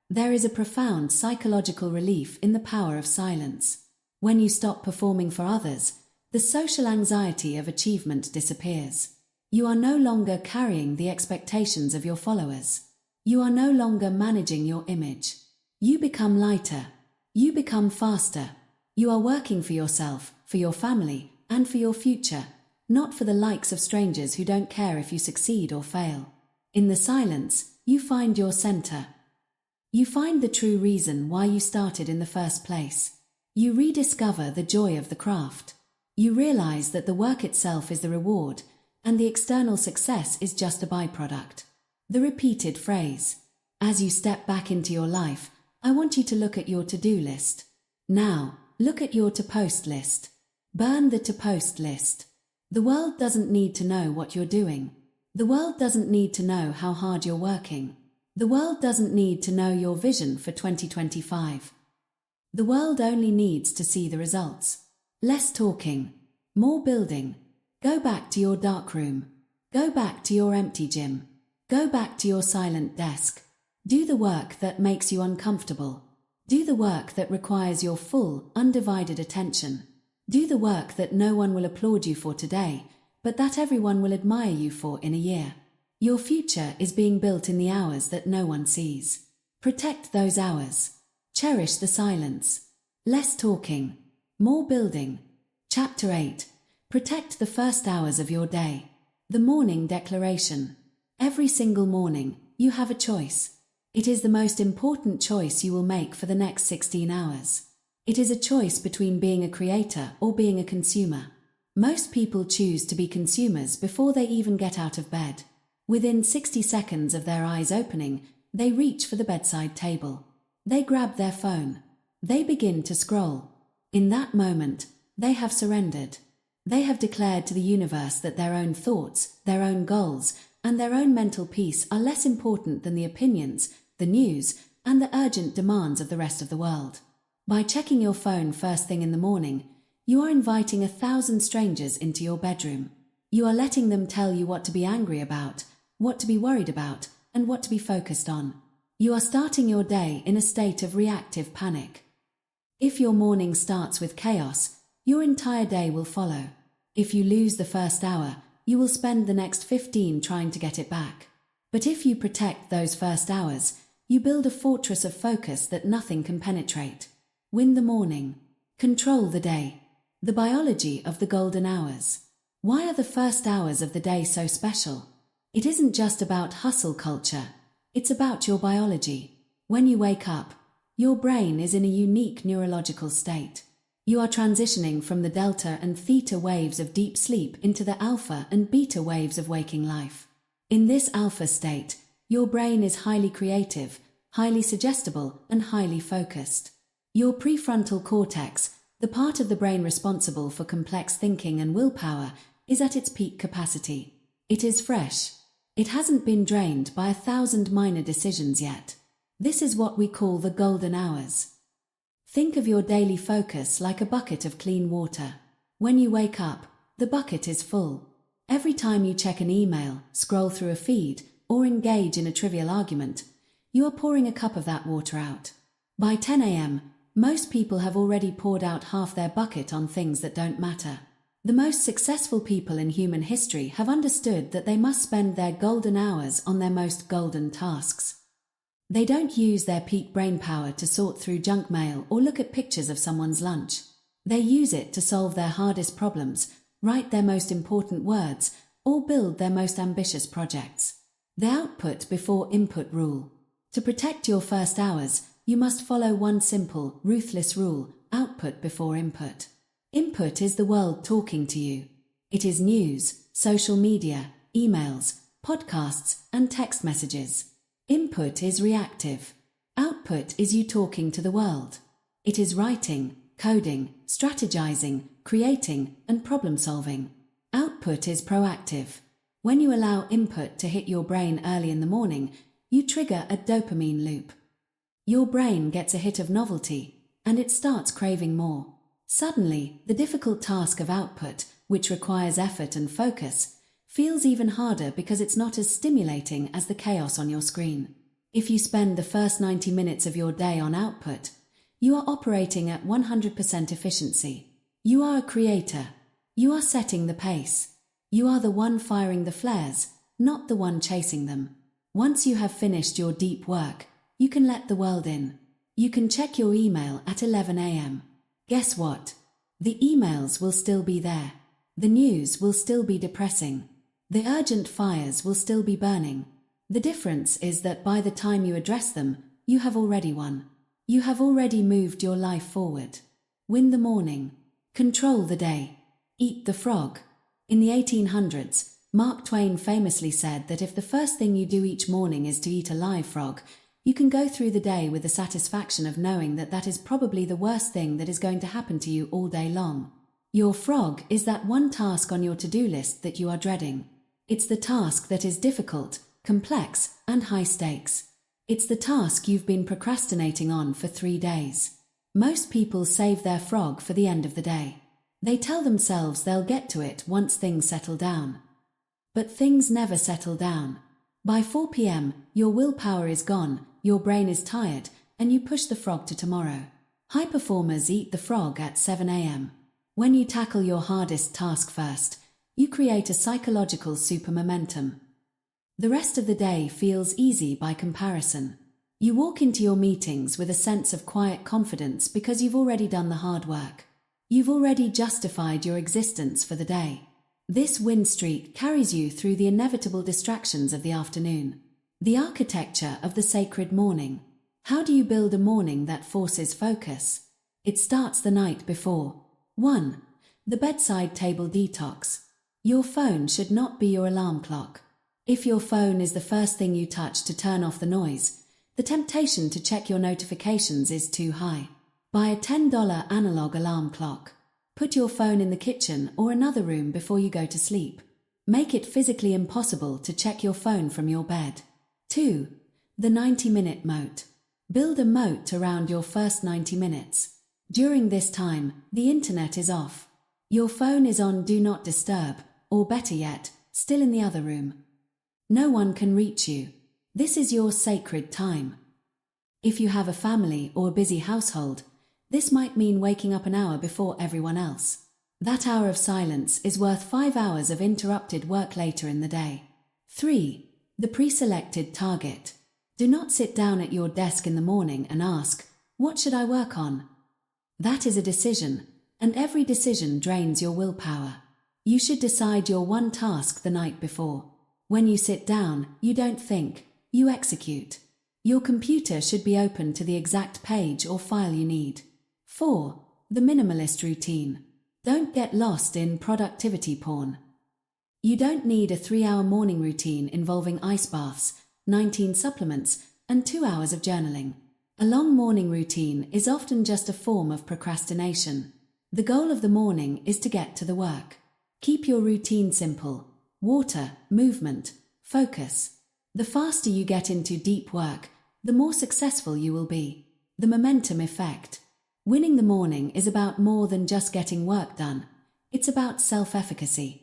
S1: There is a profound psychological relief in the power of silence. When you stop performing for others, the social anxiety of achievement disappears. You are no longer carrying the expectations of your followers. You are no longer managing your image. You become lighter. You become faster. You are working for yourself, for your family, and for your future, not for the likes of strangers who don't care if you succeed or fail. In the silence, you find your center. You find the true reason why you started in the first place. You rediscover the joy of the craft. You realize that the work itself is the reward, and the external success is just a byproduct. The repeated phrase. As you step back into your life, I want you to look at your to-do list. Now, look at your to-post list. Burn the to-post list. The world doesn't need to know what you're doing. The world doesn't need to know how hard you're working. The world doesn't need to know your vision for 2025. The world only needs to see the results. Less talking, more building. Go back to your dark room. Go back to your empty gym. Go back to your silent desk. Do the work that makes you uncomfortable. Do the work that requires your full, undivided attention. Do the work that no one will applaud you for today, but that everyone will admire you for in a year. Your future is being built in the hours that no one sees. Protect those hours. Cherish the silence. Less talking, more building. Chapter 8. Protect the first hours of your day. The morning declaration. Every single morning, you have a choice. It is the most important choice you will make for the next 16 hours. It is a choice between being a creator or being a consumer. Most people choose to be consumers before they even get out of bed. Within 60 seconds of their eyes opening, they reach for the bedside table. They grab their phone. They begin to scroll. In that moment, they have surrendered. They have declared to the universe that their own thoughts, their own goals, and their own mental peace are less important than the opinions, the news, and the urgent demands of the rest of the world. By checking your phone first thing in the morning, you are inviting 1,000 strangers into your bedroom. You are letting them tell you what to be angry about, what to be worried about, and what to be focused on. You are starting your day in a state of reactive panic. If your morning starts with chaos, your entire day will follow. If you lose the first hour, you will spend the next 15 trying to get it back. But if you protect those first hours, you build a fortress of focus that nothing can penetrate. Win the morning. Control the day. The biology of the golden hours. Why are the first hours of the day so special? It isn't just about hustle culture. It's about your biology. When you wake up, your brain is in a unique neurological state. You are transitioning from the delta and theta waves of deep sleep into the alpha and beta waves of waking life. In this alpha state, your brain is highly creative, highly suggestible, and highly focused. Your prefrontal cortex, the part of the brain responsible for complex thinking and willpower, is at its peak capacity. It is fresh. It hasn't been drained by 1,000 minor decisions yet. This is what we call the golden hours. Think of your daily focus like a bucket of clean water. When you wake up, the bucket is full. Every time you check an email, scroll through a feed, or engage in a trivial argument, you are pouring a cup of that water out. By 10 a.m., most people have already poured out half their bucket on things that don't matter. The most successful people in human history have understood that they must spend their golden hours on their most golden tasks. They don't use their peak brain power to sort through junk mail or look at pictures of someone's lunch. They use it to solve their hardest problems, write their most important words, or build their most ambitious projects. The output before input rule. To protect your first hours, you must follow one simple, ruthless rule: output before input. Input is the world talking to you. It is news, social media, emails, podcasts, and text messages. Input is reactive. Output is you talking to the world. It is writing, coding, strategizing, creating, and problem solving. Output is proactive. When you allow input to hit your brain early in the morning, you trigger a dopamine loop. Your brain gets a hit of novelty, and it starts craving more. Suddenly, the difficult task of output, which requires effort and focus, feels even harder because it's not as stimulating as the chaos on your screen. If you spend the first 90 minutes of your day on output, you are operating at 100% efficiency. You are a creator. You are setting the pace. You are the one firing the flares, not the one chasing them. Once you have finished your deep work, you can let the world in. You can check your email at 11 a.m. Guess what? The emails will still be there. The news will still be depressing. The urgent fires will still be burning. The difference is that by the time you address them, you have already won. You have already moved your life forward. Win the morning. Control the day. Eat the frog. In the 1800s, Mark Twain famously said that if the first thing you do each morning is to eat a live frog, you can go through the day with the satisfaction of knowing that that is probably the worst thing that is going to happen to you all day long. Your frog is that one task on your to-do list that you are dreading. It's the task that is difficult, complex, and high stakes. It's the task you've been procrastinating on for 3 days. Most people save their frog for the end of the day. They tell themselves they'll get to it once things settle down. But things never settle down. By 4 p.m., your willpower is gone, your brain is tired, and you push the frog to tomorrow. High performers eat the frog at 7 a.m. When you tackle your hardest task first, you create a psychological super momentum. The rest of the day feels easy by comparison. You walk into your meetings with a sense of quiet confidence because you've already done the hard work. You've already justified your existence for the day. This win streak carries you through the inevitable distractions of the afternoon. The architecture of the sacred morning. How do you build a morning that forces focus? It starts the night before. 1. The bedside table detox. Your phone should not be your alarm clock. If your phone is the first thing you touch to turn off the noise, the temptation to check your notifications is too high. Buy a $10 analog alarm clock. Put your phone in the kitchen or another room before you go to sleep. Make it physically impossible to check your phone from your bed. 2. The 90-minute moat. Build a moat around your first 90 minutes. During this time, the internet is off. Your phone is on Do Not Disturb, or better yet, still in the other room. No one can reach you. This is your sacred time. If you have a family or a busy household, this might mean waking up an hour before everyone else. That hour of silence is worth 5 hours of interrupted work later in the day. 3. The pre-selected target. Do not sit down at your desk in the morning and ask, "What should I work on?" That is a decision, and every decision drains your willpower. You should decide your one task the night before. When you sit down, you don't think, you execute. Your computer should be open to the exact page or file you need. 4. The minimalist routine. Don't get lost in productivity porn. You don't need a 3-hour morning routine involving ice baths, 19 supplements, and 2 hours of journaling. A long morning routine is often just a form of procrastination. The goal of the morning is to get to the work. Keep your routine simple. Water, movement, focus. The faster you get into deep work, the more successful you will be. The momentum effect. Winning the morning is about more than just getting work done. It's about self-efficacy.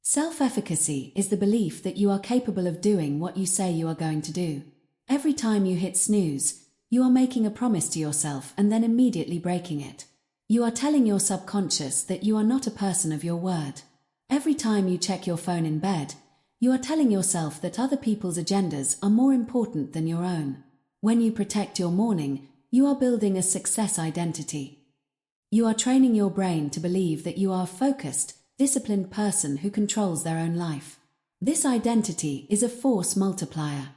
S1: Self-efficacy is the belief that you are capable of doing what you say you are going to do. Every time you hit snooze, you are making a promise to yourself and then immediately breaking it. You are telling your subconscious that you are not a person of your word. Every time you check your phone in bed, you are telling yourself that other people's agendas are more important than your own. When you protect your morning, you are building a success identity. You are training your brain to believe that you are a focused, disciplined person who controls their own life. This identity is a force multiplier.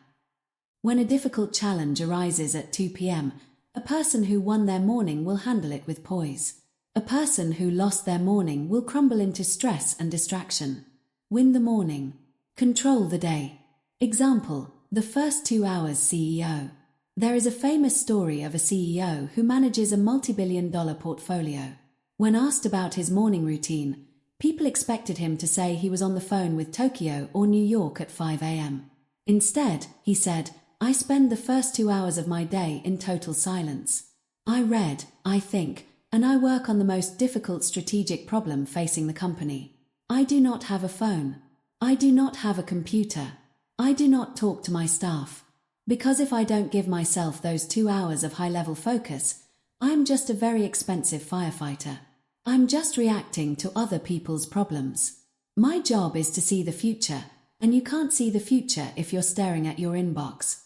S1: When a difficult challenge arises at 2 p.m., a person who won their morning will handle it with poise. A person who lost their morning will crumble into stress and distraction. Win the morning. Control the day. Example, the first 2 hours CEO. There is a famous story of a CEO who manages a multi-billion-dollar portfolio. When asked about his morning routine, people expected him to say he was on the phone with Tokyo or New York at 5 a.m. Instead, he said, "I spend the first 2 hours of my day in total silence. I read, I think, and I work on the most difficult strategic problem facing the company. I do not have a phone. I do not have a computer. I do not talk to my staff. Because if I don't give myself those 2 hours of high-level focus, I am just a very expensive firefighter. I'm just reacting to other people's problems. My job is to see the future, and you can't see the future if you're staring at your inbox."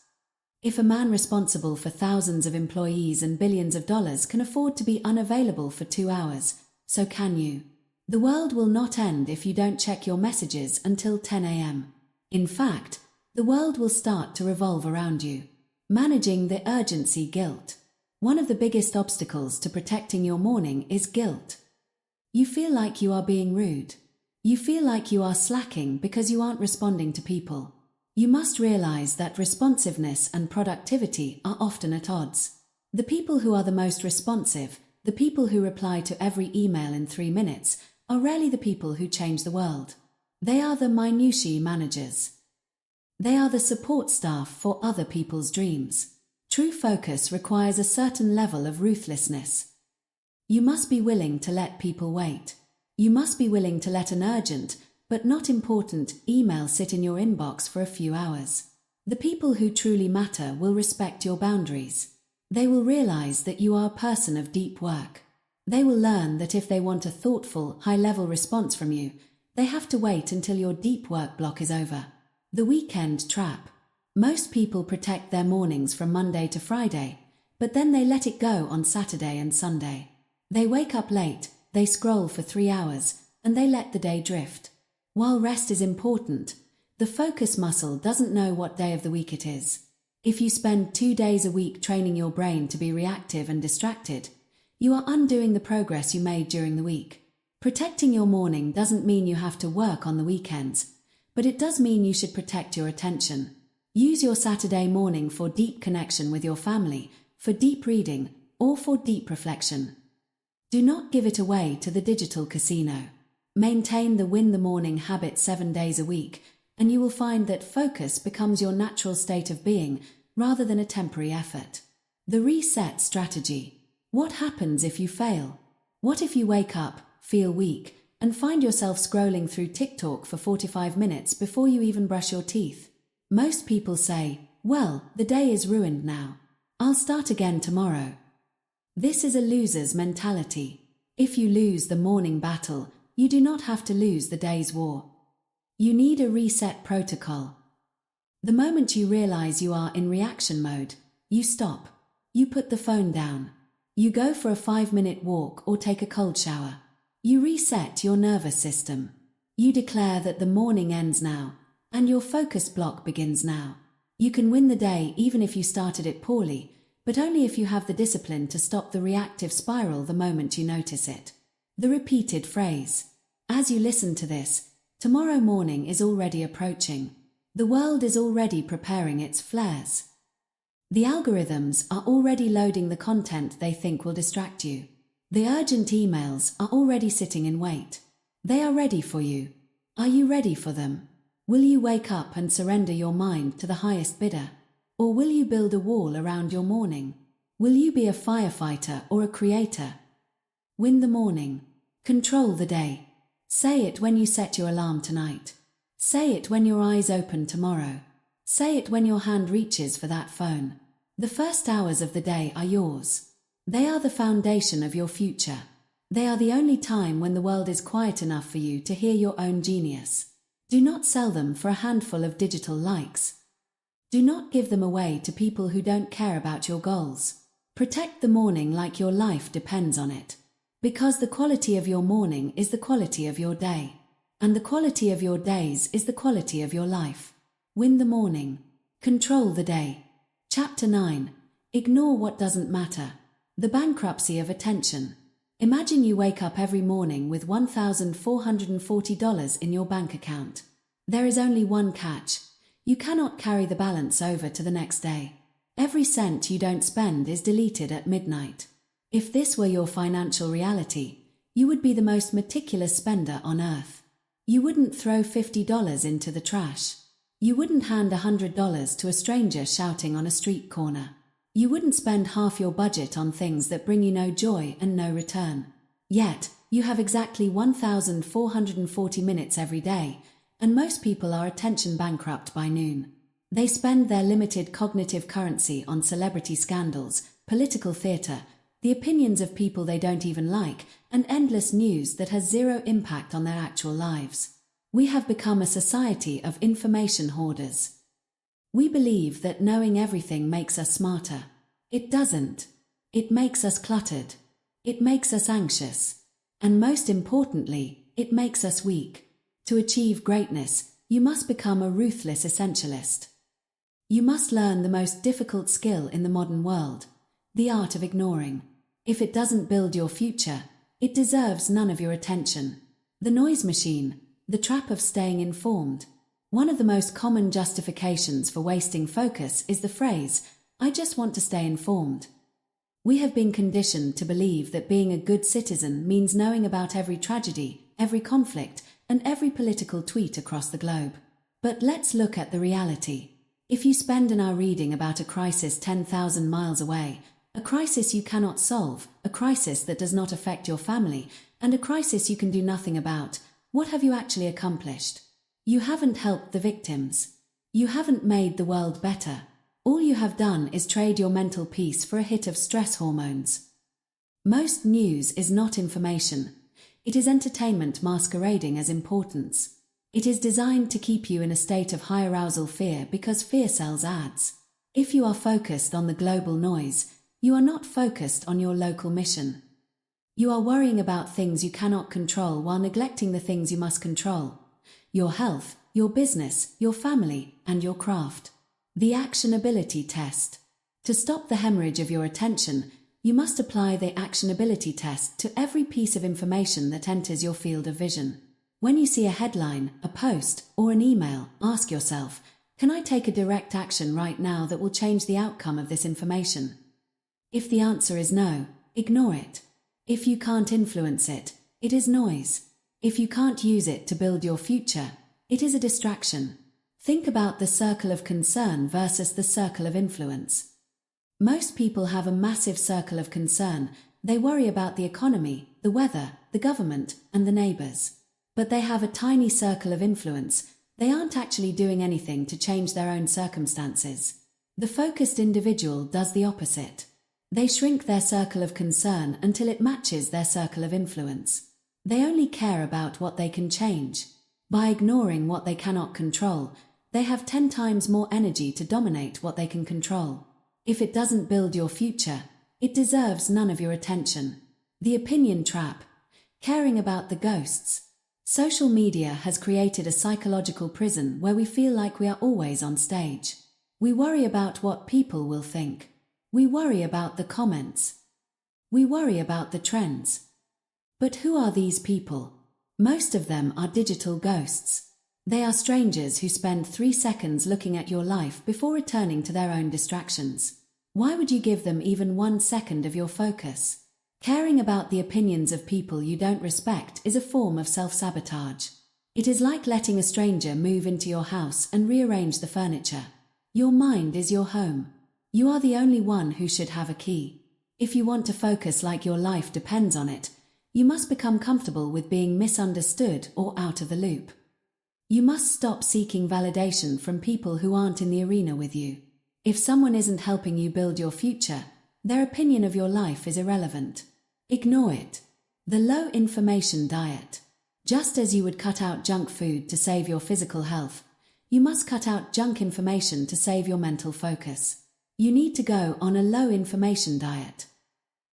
S1: If a man responsible for thousands of employees and billions of dollars can afford to be unavailable for 2 hours, so can you. The world will not end if you don't check your messages until 10 a.m. In fact, the world will start to revolve around you. Managing the urgency guilt. One of the biggest obstacles to protecting your morning is guilt. You feel like you are being rude. You feel like you are slacking because you aren't responding to people. You must realize that responsiveness and productivity are often at odds. The people who are the most responsive, the people who reply to every email in 3 minutes, are rarely the people who change the world. They are the minutiae managers. They are the support staff for other people's dreams. True focus requires a certain level of ruthlessness. You must be willing to let people wait. You must be willing to let an urgent, but not important, email sit in your inbox for a few hours. The people who truly matter will respect your boundaries. They will realize that you are a person of deep work. They will learn that if they want a thoughtful, high-level response from you, they have to wait until your deep work block is over. The weekend trap. Most people protect their mornings from Monday to Friday, but then they let it go on Saturday and Sunday. They wake up late, they scroll for 3 hours, and they let the day drift. While rest is important, the focus muscle doesn't know what day of the week it is. If you spend 2 days a week training your brain to be reactive and distracted, you are undoing the progress you made during the week. Protecting your morning doesn't mean you have to work on the weekends, but it does mean you should protect your attention. Use your Saturday morning for deep connection with your family, for deep reading, or for deep reflection. Do not give it away to the digital casino. Maintain the win the morning habit 7 days a week, and you will find that focus becomes your natural state of being rather than a temporary effort. The reset strategy. What happens if you fail? What if you wake up, feel weak, and find yourself scrolling through TikTok for 45 minutes before you even brush your teeth? Most people say, well, the day is ruined now. I'll start again tomorrow. This is a loser's mentality. If you lose the morning battle, you do not have to lose the day's war. You need a reset protocol. The moment you realize you are in reaction mode, you stop. You put the phone down. You go for a 5-minute walk or take a cold shower. You reset your nervous system. You declare that the morning ends now, and your focus block begins now. You can win the day even if you started it poorly, but only if you have the discipline to stop the reactive spiral the moment you notice it. The repeated phrase. As you listen to this, tomorrow morning is already approaching. The world is already preparing its flares. The algorithms are already loading the content they think will distract you. The urgent emails are already sitting in wait. They are ready for you. Are you ready for them? Will you wake up and surrender your mind to the highest bidder? Or will you build a wall around your morning? Will you be a firefighter or a creator? Win the morning. Control the day. Say it when you set your alarm tonight. Say it when your eyes open tomorrow. Say it when your hand reaches for that phone. The first hours of the day are yours. They are the foundation of your future. They are the only time when the world is quiet enough for you to hear your own genius. Do not sell them for a handful of digital likes. Do not give them away to people who don't care about your goals. Protect the morning like your life depends on it. Because the quality of your morning is the quality of your day. And the quality of your days is the quality of your life. Win the morning. Control the day. Chapter 9. Ignore what doesn't matter. The bankruptcy of attention. Imagine you wake up every morning with $1,440 in your bank account. There is only one catch. You cannot carry the balance over to the next day. Every cent you don't spend is deleted at midnight. If this were your financial reality, you would be the most meticulous spender on earth. You wouldn't throw $50 into the trash. You wouldn't hand $100 to a stranger shouting on a street corner. You wouldn't spend half your budget on things that bring you no joy and no return. Yet, you have exactly 1,440 minutes every day, and most people are attention bankrupt by noon. They spend their limited cognitive currency on celebrity scandals, political theatre, the opinions of people they don't even like, and endless news that has zero impact on their actual lives. We have become a society of information hoarders. We believe that knowing everything makes us smarter. It doesn't. It makes us cluttered. It makes us anxious. And most importantly, it makes us weak. To achieve greatness, you must become a ruthless essentialist. You must learn the most difficult skill in the modern world, the art of ignoring. If it doesn't build your future, it deserves none of your attention. The noise machine, the trap of staying informed. One of the most common justifications for wasting focus is the phrase, "I just want to stay informed." We have been conditioned to believe that being a good citizen means knowing about every tragedy, every conflict, and every political tweet across the globe. But let's look at the reality. If you spend an hour reading about a crisis 10,000 miles away, a crisis you cannot solve, a crisis that does not affect your family, and a crisis you can do nothing about, what have you actually accomplished? You haven't helped the victims. You haven't made the world better. All you have done is trade your mental peace for a hit of stress hormones. Most news is not information. It is entertainment masquerading as importance. It is designed to keep you in a state of high arousal fear because fear sells ads. If you are focused on the global noise, you are not focused on your local mission. You are worrying about things you cannot control while neglecting the things you must control: your health, your business, your family, and your craft. The actionability test. To stop the hemorrhage of your attention, you must apply the actionability test to every piece of information that enters your field of vision. When you see a headline, a post, or an email, ask yourself, can I take a direct action right now that will change the outcome of this information? If the answer is no, ignore it. If you can't influence it, it is noise. If you can't use it to build your future, it is a distraction. Think about the circle of concern versus the circle of influence. Most people have a massive circle of concern. They worry about the economy, the weather, the government, and the neighbors. But they have a tiny circle of influence. They aren't actually doing anything to change their own circumstances. The focused individual does the opposite. They shrink their circle of concern until it matches their circle of influence. They only care about what they can change. By ignoring what they cannot control, they have 10 times more energy to dominate what they can control. If it doesn't build your future, it deserves none of your attention. The opinion trap. Caring about the ghosts. Social media has created a psychological prison where we feel like we are always on stage. We worry about what people will think. We worry about the comments. We worry about the trends. But who are these people? Most of them are digital ghosts. They are strangers who spend 3 seconds looking at your life before returning to their own distractions. Why would you give them even 1 second of your focus? Caring about the opinions of people you don't respect is a form of self-sabotage. It is like letting a stranger move into your house and rearrange the furniture. Your mind is your home. You are the only one who should have a key. If you want to focus like your life depends on it, you must become comfortable with being misunderstood or out of the loop. You must stop seeking validation from people who aren't in the arena with you. If someone isn't helping you build your future, their opinion of your life is irrelevant. Ignore it. The low information diet. Just as you would cut out junk food to save your physical health, you must cut out junk information to save your mental focus. You need to go on a low information diet.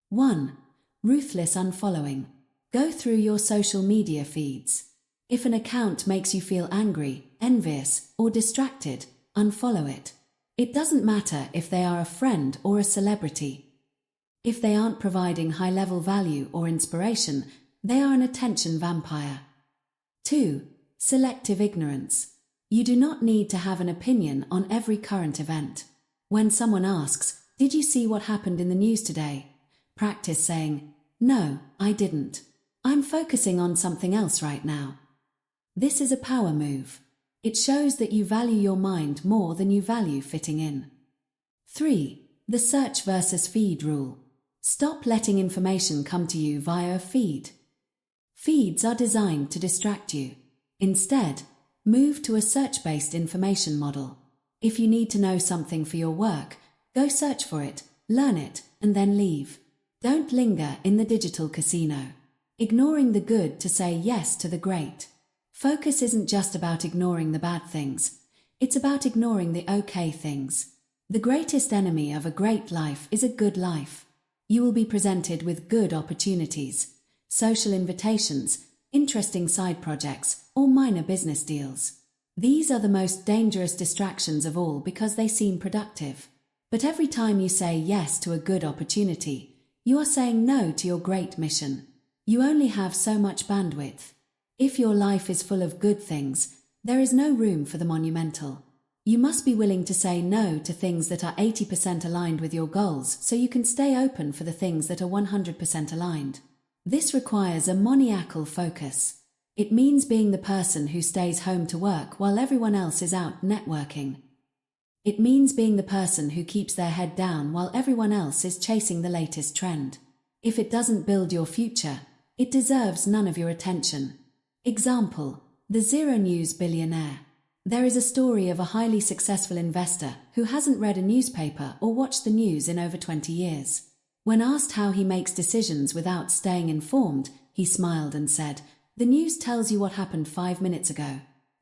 S1: 1. Ruthless unfollowing. Go through your social media feeds. If an account makes you feel angry, envious, or distracted, unfollow it. It doesn't matter if they are a friend or a celebrity. If they aren't providing high-level value or inspiration, they are an attention vampire. 2. Selective ignorance. You do not need to have an opinion on every current event. When someone asks, "Did you see what happened in the news today?" practice saying, "No, I didn't. I'm focusing on something else right now." This is a power move. It shows that you value your mind more than you value fitting in. 3. The search versus feed rule. Stop letting information come to you via a feed. Feeds are designed to distract you. Instead, move to a search-based information model. If you need to know something for your work, go search for it, learn it, and then leave. Don't linger in the digital casino, ignoring the good to say yes to the great. Focus isn't just about ignoring the bad things, it's about ignoring the okay things. The greatest enemy of a great life is a good life. You will be presented with good opportunities, social invitations, interesting side projects, or minor business deals. These are the most dangerous distractions of all because they seem productive. But every time you say yes to a good opportunity, you are saying no to your great mission. You only have so much bandwidth. If your life is full of good things, there is no room for the monumental. You must be willing to say no to things that are 80% aligned with your goals so you can stay open for the things that are 100% aligned. This requires a maniacal focus. It means being the person who stays home to work while everyone else is out networking. It means being the person who keeps their head down while everyone else is chasing the latest trend. If it doesn't build your future, it deserves none of your attention. Example: the Zero News billionaire. There is a story of a highly successful investor who hasn't read a newspaper or watched the news in over 20 years. When asked how he makes decisions without staying informed, he smiled and said, "The news tells you what happened 5 minutes ago.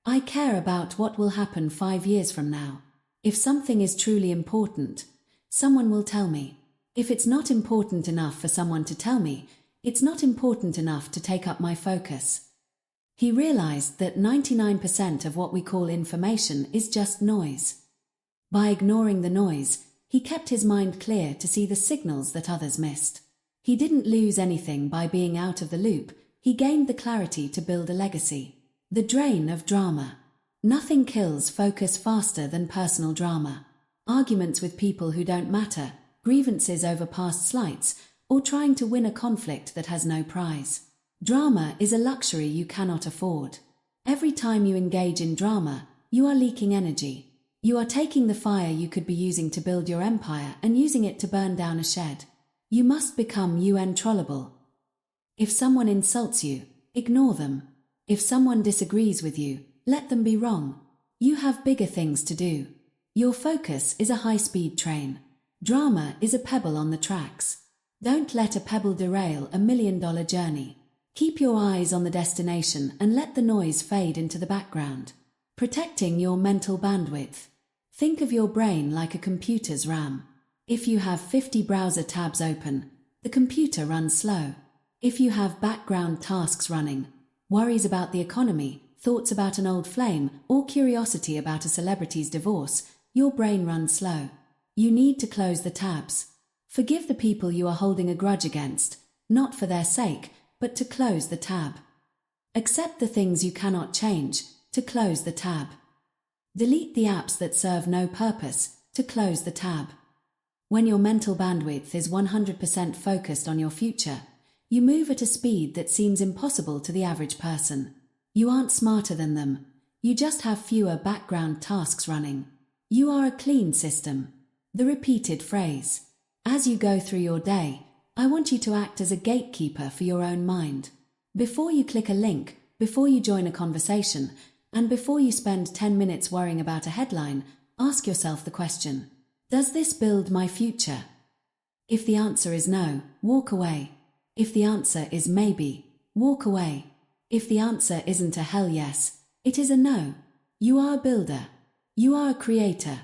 S1: I care about what will happen 5 years from now. If something is truly important, someone will tell me. If it's not important enough for someone to tell me, it's not important enough to take up my focus. He realized that 99% of what we call information is just noise. By ignoring the noise, he kept his mind clear to see the signals that others missed. He didn't lose anything by being out of the loop, he gained the clarity to build a legacy. The drain of drama. Nothing kills focus faster than personal drama. Arguments with people who don't matter, grievances over past slights, or trying to win a conflict that has no prize. Drama is a luxury you cannot afford. Every time you engage in drama, you are leaking energy. You are taking the fire you could be using to build your empire and using it to burn down a shed. You must become untrollable. If someone insults you, ignore them. If someone disagrees with you, let them be wrong. You have bigger things to do. Your focus is a high-speed train. Drama is a pebble on the tracks. Don't let a pebble derail a $1 million journey. Keep your eyes on the destination and let the noise fade into the background. Protecting your mental bandwidth. Think of your brain like a computer's RAM. If you have 50 browser tabs open, the computer runs slow. If you have background tasks running, worries about the economy, thoughts about an old flame, or curiosity about a celebrity's divorce, your brain runs slow. You need to close the tabs. Forgive the people you are holding a grudge against, not for their sake, but to close the tab. Accept the things you cannot change, to close the tab. Delete the apps that serve no purpose, to close the tab. When your mental bandwidth is 100% focused on your future, you move at a speed that seems impossible to the average person. You aren't smarter than them. You just have fewer background tasks running. You are a clean system. The repeated phrase. As you go through your day, I want you to act as a gatekeeper for your own mind. Before you click a link, before you join a conversation, and before you spend 10 minutes worrying about a headline, ask yourself the question, does this build my future? If the answer is no, walk away. If the answer is maybe, walk away. If the answer isn't a hell yes, it is a no. You are a builder. You are a creator.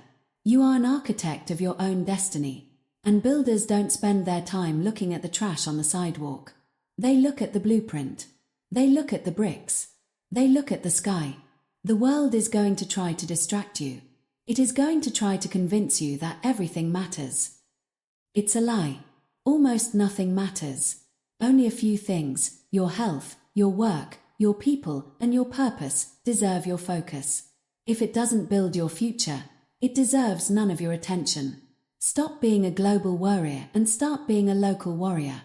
S1: You are an architect of your own destiny. And builders don't spend their time looking at the trash on the sidewalk. They look at the blueprint. They look at the bricks. They look at the sky. The world is going to try to distract you. It is going to try to convince you that everything matters. It's a lie. Almost nothing matters. Only a few things, your health, your work, your people, and your purpose, deserve your focus. If it doesn't build your future, it deserves none of your attention. Stop being a global warrior and start being a local warrior.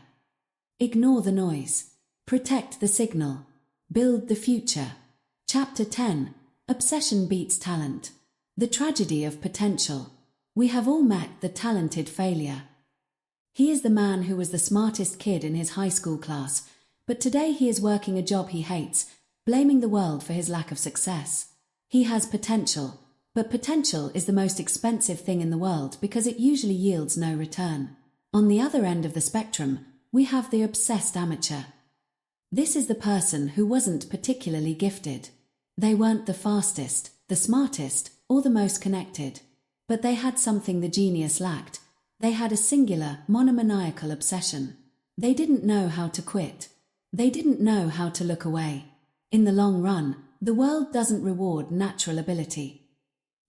S1: Ignore the noise. Protect the signal. Build the future. Chapter 10. Obsession beats talent. The tragedy of potential. We have all met the talented failure. He is the man who was the smartest kid in his high school class, but today he is working a job he hates, blaming the world for his lack of success. He has potential, but potential is the most expensive thing in the world because it usually yields no return. On the other end of the spectrum, we have the obsessed amateur. This is the person who wasn't particularly gifted. They weren't the fastest, the smartest, or the most connected. But they had something the genius lacked. They had a singular, monomaniacal obsession. They didn't know how to quit. They didn't know how to look away. In the long run, the world doesn't reward natural ability.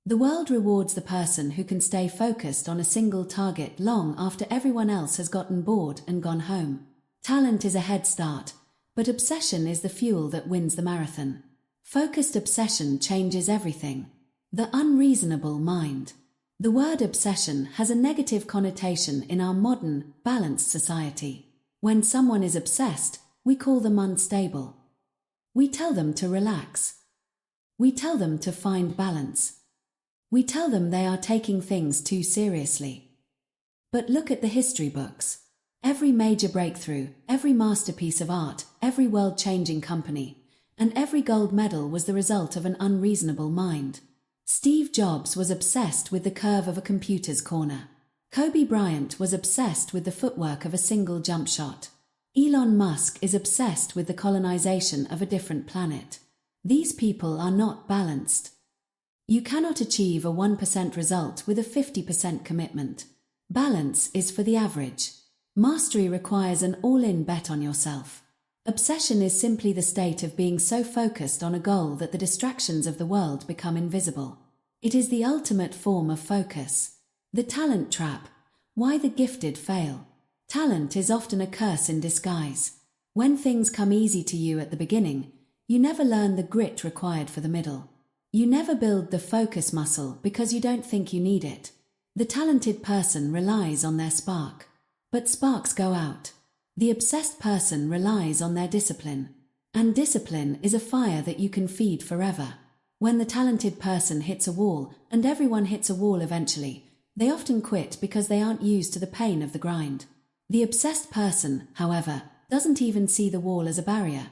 S1: The world rewards the person who can stay focused on a single target long after everyone else has gotten bored and gone home. Talent is a head start, but obsession is the fuel that wins the marathon. Focused obsession changes everything. The unreasonable mind. The word obsession has a negative connotation in our modern, balanced society. When someone is obsessed, we call them unstable. We tell them to relax. We tell them to find balance. We tell them they are taking things too seriously. But look at the history books. Every major breakthrough, every masterpiece of art, every world-changing company, and every gold medal was the result of an unreasonable mind. Steve Jobs was obsessed with the curve of a computer's corner. Kobe Bryant was obsessed with the footwork of a single jump shot. Elon Musk is obsessed with the colonization of a different planet. These people are not balanced. You cannot achieve a 1% result with a 50% commitment. Balance is for the average. Mastery requires an all-in bet on yourself. Obsession is simply the state of being so focused on a goal that the distractions of the world become invisible. It is the ultimate form of focus. The talent trap. Why the gifted fail. Talent is often a curse in disguise. When things come easy to you at the beginning, you never learn the grit required for the middle. You never build the focus muscle because you don't think you need it. The talented person relies on their spark. But sparks go out. The obsessed person relies on their discipline. And discipline is a fire that you can feed forever. When the talented person hits a wall, and everyone hits a wall eventually, they often quit because they aren't used to the pain of the grind. The obsessed person, however, doesn't even see the wall as a barrier.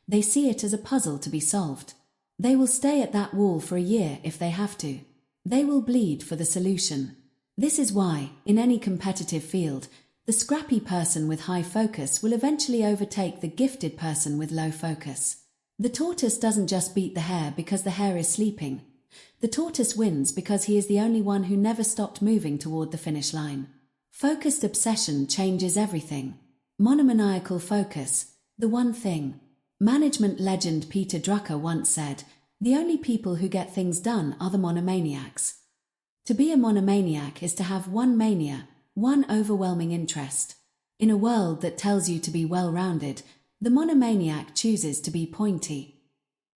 S1: They see it as a puzzle to be solved. They will stay at that wall for a year if they have to. They will bleed for the solution. This is why, in any competitive field, the scrappy person with high focus will eventually overtake the gifted person with low focus. The tortoise doesn't just beat the hare because the hare is sleeping. The tortoise wins because he is the only one who never stopped moving toward the finish line. Focused obsession changes everything. Monomaniacal focus, the one thing. Management legend Peter Drucker once said, "The only people who get things done are the monomaniacs." To be a monomaniac is to have one mania, one overwhelming interest. In a world that tells you to be well-rounded, the monomaniac chooses to be pointy.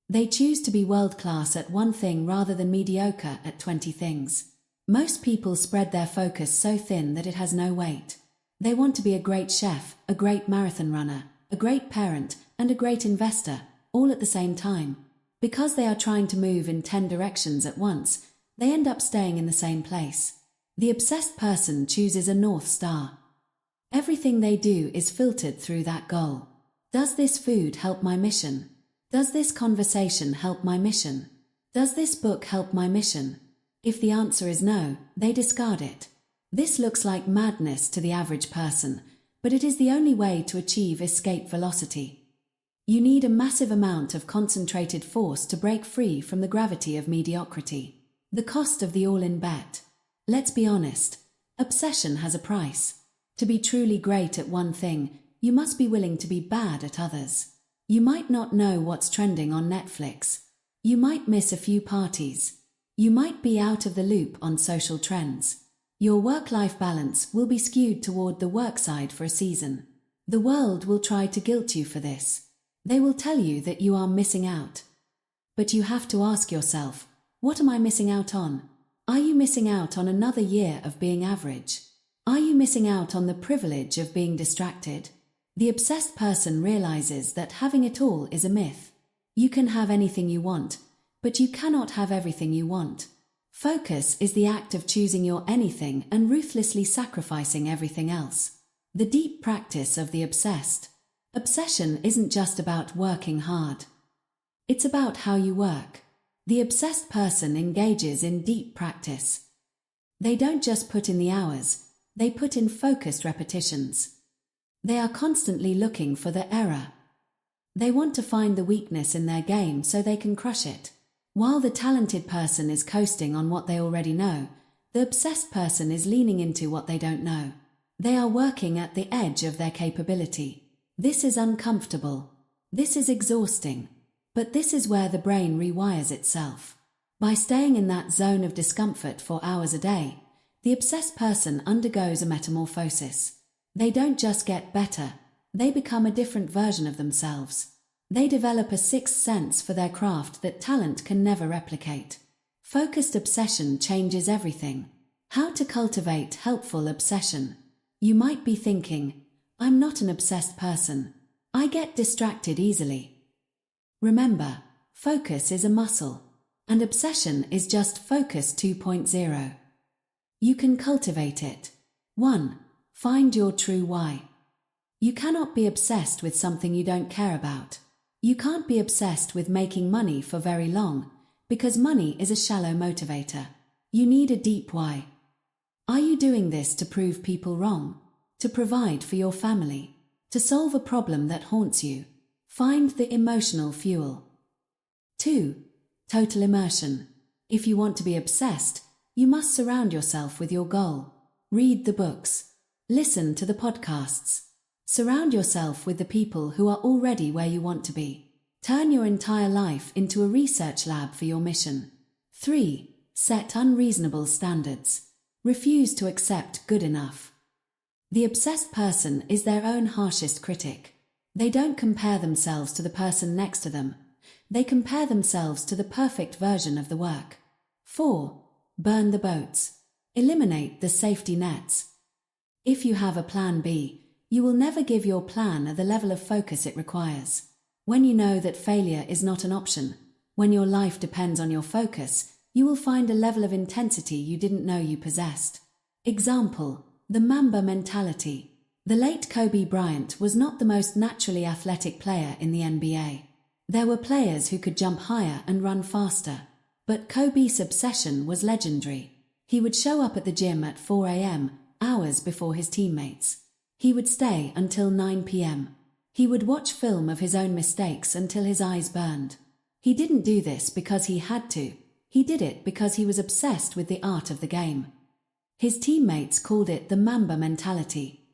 S1: They choose to be world-class at one thing rather than mediocre at 20 things. Most people spread their focus so thin that it has no weight. They want to be a great chef, a great marathon runner, a great parent, and a great investor, all at the same time. Because they are trying to move in 10 directions at once, they end up staying in the same place. The obsessed person chooses a North Star. Everything they do is filtered through that goal. Does this food help my mission? Does this conversation help my mission? Does this book help my mission? If the answer is no, they discard it. This looks like madness to the average person, but it is the only way to achieve escape velocity. You need a massive amount of concentrated force to break free from the gravity of mediocrity. The cost of the all-in bet. Let's be honest, obsession has a price. To be truly great at one thing, you must be willing to be bad at others. You might not know what's trending on Netflix. You might miss a few parties. You might be out of the loop on social trends. Your work-life balance will be skewed toward the work side for a season. The world will try to guilt you for this. They will tell you that you are missing out. But you have to ask yourself, what am I missing out on? Are you missing out on another year of being average? Are you missing out on the privilege of being distracted? The obsessed person realizes that having it all is a myth. You can have anything you want, but you cannot have everything you want. Focus is the act of choosing your anything and ruthlessly sacrificing everything else. The deep practice of the obsessed. Obsession isn't just about working hard. It's about how you work. The obsessed person engages in deep practice. They don't just put in the hours, they put in focused repetitions. They are constantly looking for the error. They want to find the weakness in their game so they can crush it. While the talented person is coasting on what they already know, the obsessed person is leaning into what they don't know. They are working at the edge of their capability. This is uncomfortable. This is exhausting. But this is where the brain rewires itself. By staying in that zone of discomfort for hours a day, the obsessed person undergoes a metamorphosis. They don't just get better, they become a different version of themselves. They develop a sixth sense for their craft that talent can never replicate. Focused obsession changes everything. How to cultivate helpful obsession. You might be thinking, I'm not an obsessed person. I get distracted easily. Remember, focus is a muscle, and obsession is just focus 2.0. You can cultivate it. 1. Find your true why. You cannot be obsessed with something you don't care about. You can't be obsessed with making money for very long, because money is a shallow motivator. You need a deep why. Are you doing this to prove people wrong? To provide for your family? To solve a problem that haunts you? Find the emotional fuel. 2. Total immersion. If you want to be obsessed, you must surround yourself with your goal. Read the books. Listen to the podcasts. Surround yourself with the people who are already where you want to be. Turn your entire life into a research lab for your mission. 3. Set unreasonable standards. Refuse to accept good enough. The obsessed person is their own harshest critic. They don't compare themselves to the person next to them. They compare themselves to the perfect version of the work. 4. Burn the boats. Eliminate the safety nets. If you have a plan B, you will never give your plan the level of focus it requires. When you know that failure is not an option, when your life depends on your focus, you will find a level of intensity you didn't know you possessed. Example: the Mamba mentality. The late Kobe Bryant was not the most naturally athletic player in the NBA. There were players who could jump higher and run faster. But Kobe's obsession was legendary. He would show up at the gym at 4 a.m., hours before his teammates. He would stay until 9 p.m. He would watch film of his own mistakes until his eyes burned. He didn't do this because he had to. He did it because he was obsessed with the art of the game. His teammates called it the Mamba mentality.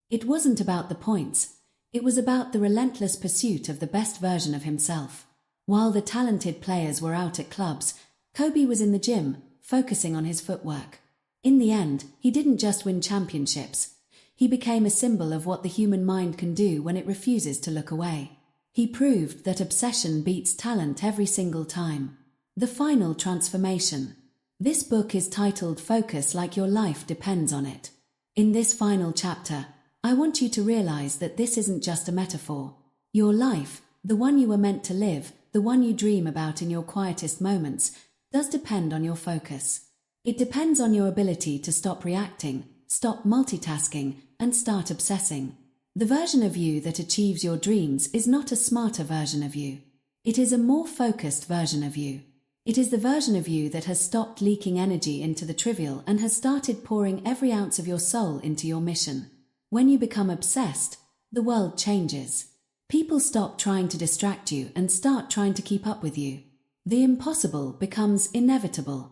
S1: It wasn't about the points. It was about the relentless pursuit of the best version of himself. While the talented players were out at clubs, Kobe was in the gym, focusing on his footwork. In the end, he didn't just win championships. He became a symbol of what the human mind can do when it refuses to look away. He proved that obsession beats talent every single time. The final transformation. This book is titled Focus Like Your Life Depends on It. In this final chapter, I want you to realize that this isn't just a metaphor. Your life, the one you were meant to live, the one you dream about in your quietest moments, does depend on your focus. It depends on your ability to stop reacting, stop multitasking, and start obsessing. The version of you that achieves your dreams is not a smarter version of you. It is a more focused version of you. It is the version of you that has stopped leaking energy into the trivial and has started pouring every ounce of your soul into your mission. When you become obsessed, the world changes. People stop trying to distract you and start trying to keep up with you. The impossible becomes inevitable.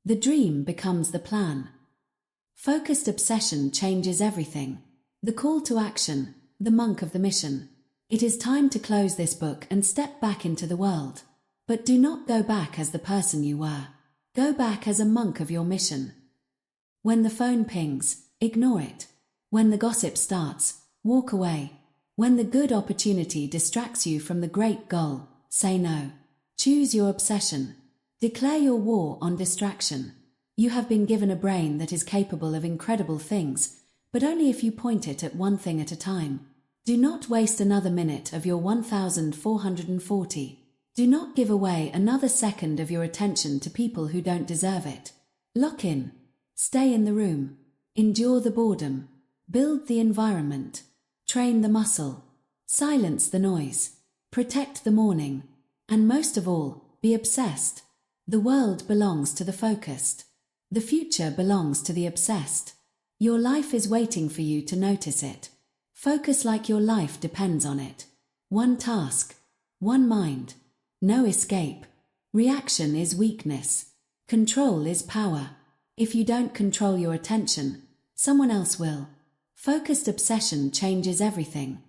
S1: The dream becomes the plan. Focused obsession changes everything. The call to action, the monk of the mission. It is time to close this book and step back into the world. But do not go back as the person you were. Go back as a monk of your mission. When the phone pings, ignore it. When the gossip starts, walk away. When the good opportunity distracts you from the great goal, say no. Choose your obsession. Declare your war on distraction. You have been given a brain that is capable of incredible things, but only if you point it at one thing at a time. Do not waste another minute of your 1440. Do not give away another second of your attention to people who don't deserve it. Lock in. Stay in the room. Endure the boredom. Build the environment. Train the muscle. Silence the noise. Protect the morning. And most of all, be obsessed. The world belongs to the focused. The future belongs to the obsessed. Your life is waiting for you to notice it. Focus like your life depends on it. One task. One mind. No escape. Reaction is weakness. Control is power. If you don't control your attention, someone else will. Focused obsession changes everything.